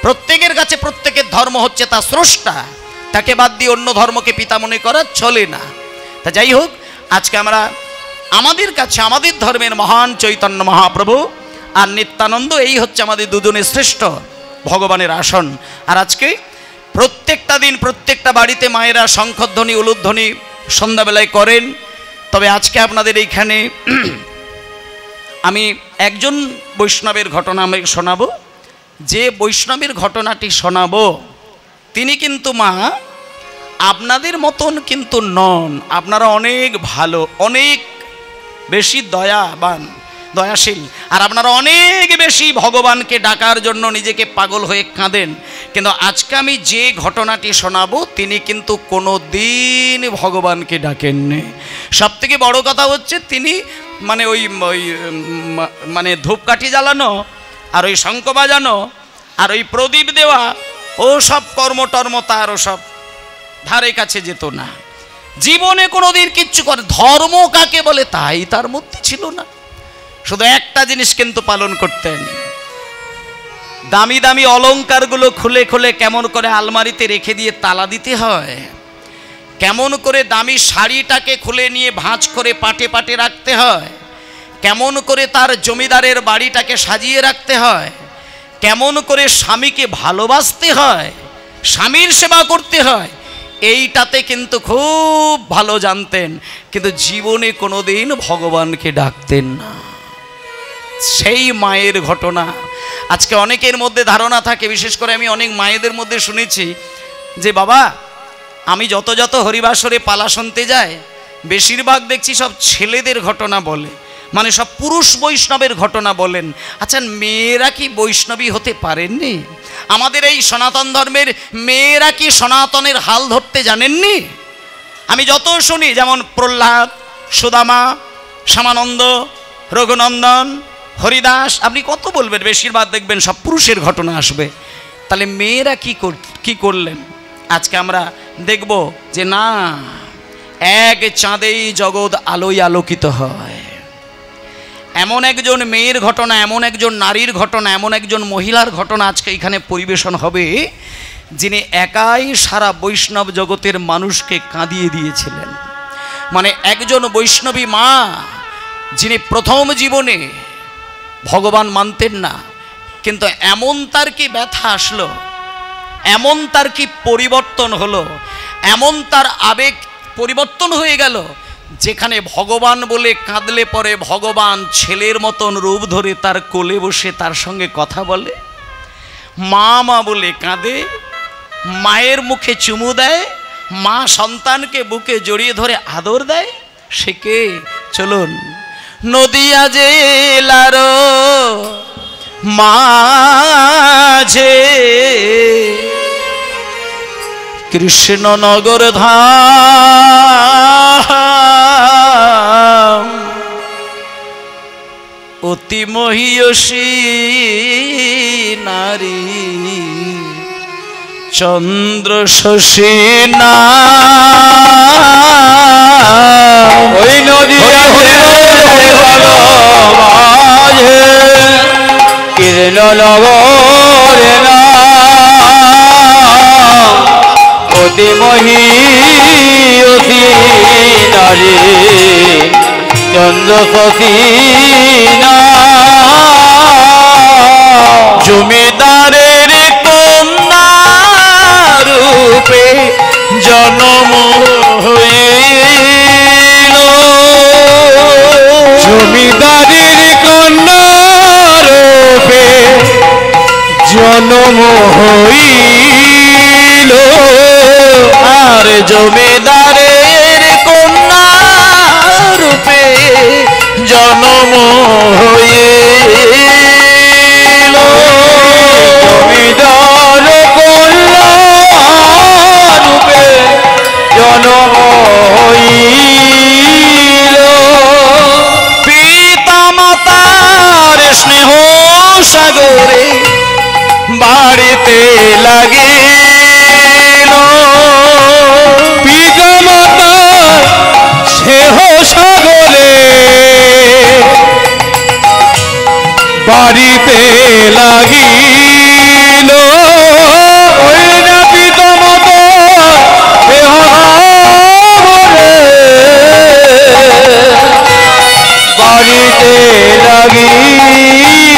Speaker 1: প্রত্যেকের কাছে প্রত্যেকের ধর্ম হচ্ছে তার স্রষ্টা, তাকে বাদ দিয়ে অন্য ধর্মকে পিতা মনে করা চলে না। তা যাই হোক, আজকে আমরা আমাদের কাছে আমাদের ধর্মের মহান চৈতন্য মহাপ্রভু আর নিত্যানন্দ, এই হচ্ছে আমাদের দুজনের শ্রেষ্ঠ ভগবানের আসন। আর আজকে প্রত্যেকটা দিন প্রত্যেকটা বাড়িতে মায়েরা শঙ্খধ্বনি উলুধ্বনি সন্ধ্যাবেলায় করেন। তবে আজকে আপনাদের এইখানে আমি একজন বৈষ্ণবের ঘটনা আমি শোনাবো। যে বৈষ্ণবের ঘটনাটি শোনাবো তিনি কিন্তু মা আপনাদের মতন কিন্তু নন, আপনারা অনেক ভালো, অনেক বেশি দয়াবান, দয়াশীল, আর আপনারা অনেক বেশি ভগবানকে ডাকার জন্য নিজেকে পাগল হয়ে কাঁদেন। কিন্তু আজকে আমি যে ঘটনাটি শোনাবো তিনি কিন্তু কোনো দিন ভগবানকে ডাকেননি। সব থেকে বড় কথা হচ্ছে তিনি মানে ওই মানে ধূপকাঠি জ্বালানো আর ওই শঙ্খ বাজানো আর ওই প্রদীপ দেওয়া ও সব কর্মটর্ম তার ও সব ধারে কাছে যেত না। জীবনে কোনোদিন কিচ্ছু করে, ধর্ম কাকে বলে তাই তার মধ্যে ছিল না। শুধু একটা জিনিস কিন্তু পালন করতেন, দামি দামি অলংকারগুলো খুলে খুলে কেমন করে আলমারিতে রেখে দিয়ে তালা দিতে হয়, কেমন করে দামি শাড়িটাকে খুলে নিয়ে ভাঁজ করে পাটে পাটে রাখতে হয়, কেমন করে তার জমিদারের বাড়িটাকে সাজিয়ে রাখতে হয়, কেমন করে স্বামীকে ভালোবাসতে হয়, স্বামীর সেবা করতে হয়, এইটাতে কিন্তু খুব ভালো জানতেন। কিন্তু জীবনে কোনোদিন ভগবানকে ডাকতেন না। সেই মায়ের ঘটনা আজকে অনেকের মধ্যে ধারণা থাকে, বিশেষ করে আমি অনেক মায়েদের মধ্যে শুনেছি যে বাবা আমি যত যত হরিবাসরে পালা শুনতে যাই বেশিরভাগ দেখছি সব ছেলেদের ঘটনা বলে, মানে সব পুরুষ বৈষ্ণবের ঘটনা বলেন। আচ্ছা মেয়েরা কি বৈষ্ণবী হতে পারেননি? আমাদের এই সনাতন ধর্মের মেয়েরা কি সনাতনের হাল ধরতে জানেননি? আমি যত শুনি, যেমন প্রহ্লাদ, সুদামা, শ্যামানন্দ, রঘুনন্দন, হরিদাস, আপনি কত বলবেন, বেশিরভাগ দেখবেন সব পুরুষের ঘটনা আসবে। তাহলে মেয়েরা কি করলেন? আজকে আমরা দেখব যে না, এক চাঁদেই জগৎ আলোয় আলোকিত হয়। এমন একজন মেয়ের ঘটনা, এমন একজন নারীর ঘটনা, এমন একজন মহিলার ঘটনা আজকে এখানে পরিবেশন হবে, যিনি একাই সারা বৈষ্ণব জগতের মানুষকে কাঁদিয়ে দিয়েছিলেন। মানে একজন বৈষ্ণবী মা, যিনি প্রথম জীবনে ভগবান মানতেন না, কিন্তু এমন তার কি ব্যথা আসলো, এমন তার কি পরিবর্তন হলো, এমন তার আবেগ পরিবর্তন হয়ে গেল, যেখানে ভগবান বলে কাঁদলে পরে ভগবান ছেলের মতন রূপ ধরে তার কোলে বসে তার সঙ্গে কথা বলে, মা মা বলে কাঁদে, মায়ের মুখে চুমু দেয়, মা সন্তানকে বুকে জড়িয়ে ধরে আদর দেয়। সে কে? চলুন নদিয়া জেলার মাঝে কৃষ্ণনগর ধাম, অতি মহিয়সী নারী চন্দ্র শশী নাম।
Speaker 2: ওই নদিয়া মাঝে কৃষ্ণনগরে নাম, অতি মহিয়সী নারী চন্দ্র শশী নাম।
Speaker 1: জমিদারের কন্যা রূপে জন্ম হইল,
Speaker 2: জমিদারের কন্যা রূপে জন্ম হইল,
Speaker 1: আর জমিদারের কন্যা রূপে জন্ম হইল,
Speaker 2: জমিদার কন্যা রূপে জন্ম হইল।
Speaker 1: পিতা মাতার স্নেহ সাগরে বাড়িতে লাগিল,
Speaker 2: পিতা মাতা স্নেহ সাগরে বাড়িতে লাগিল। ওই না পিতা মাতা স্নেহ সাগরে বাড়িতে লাগিল।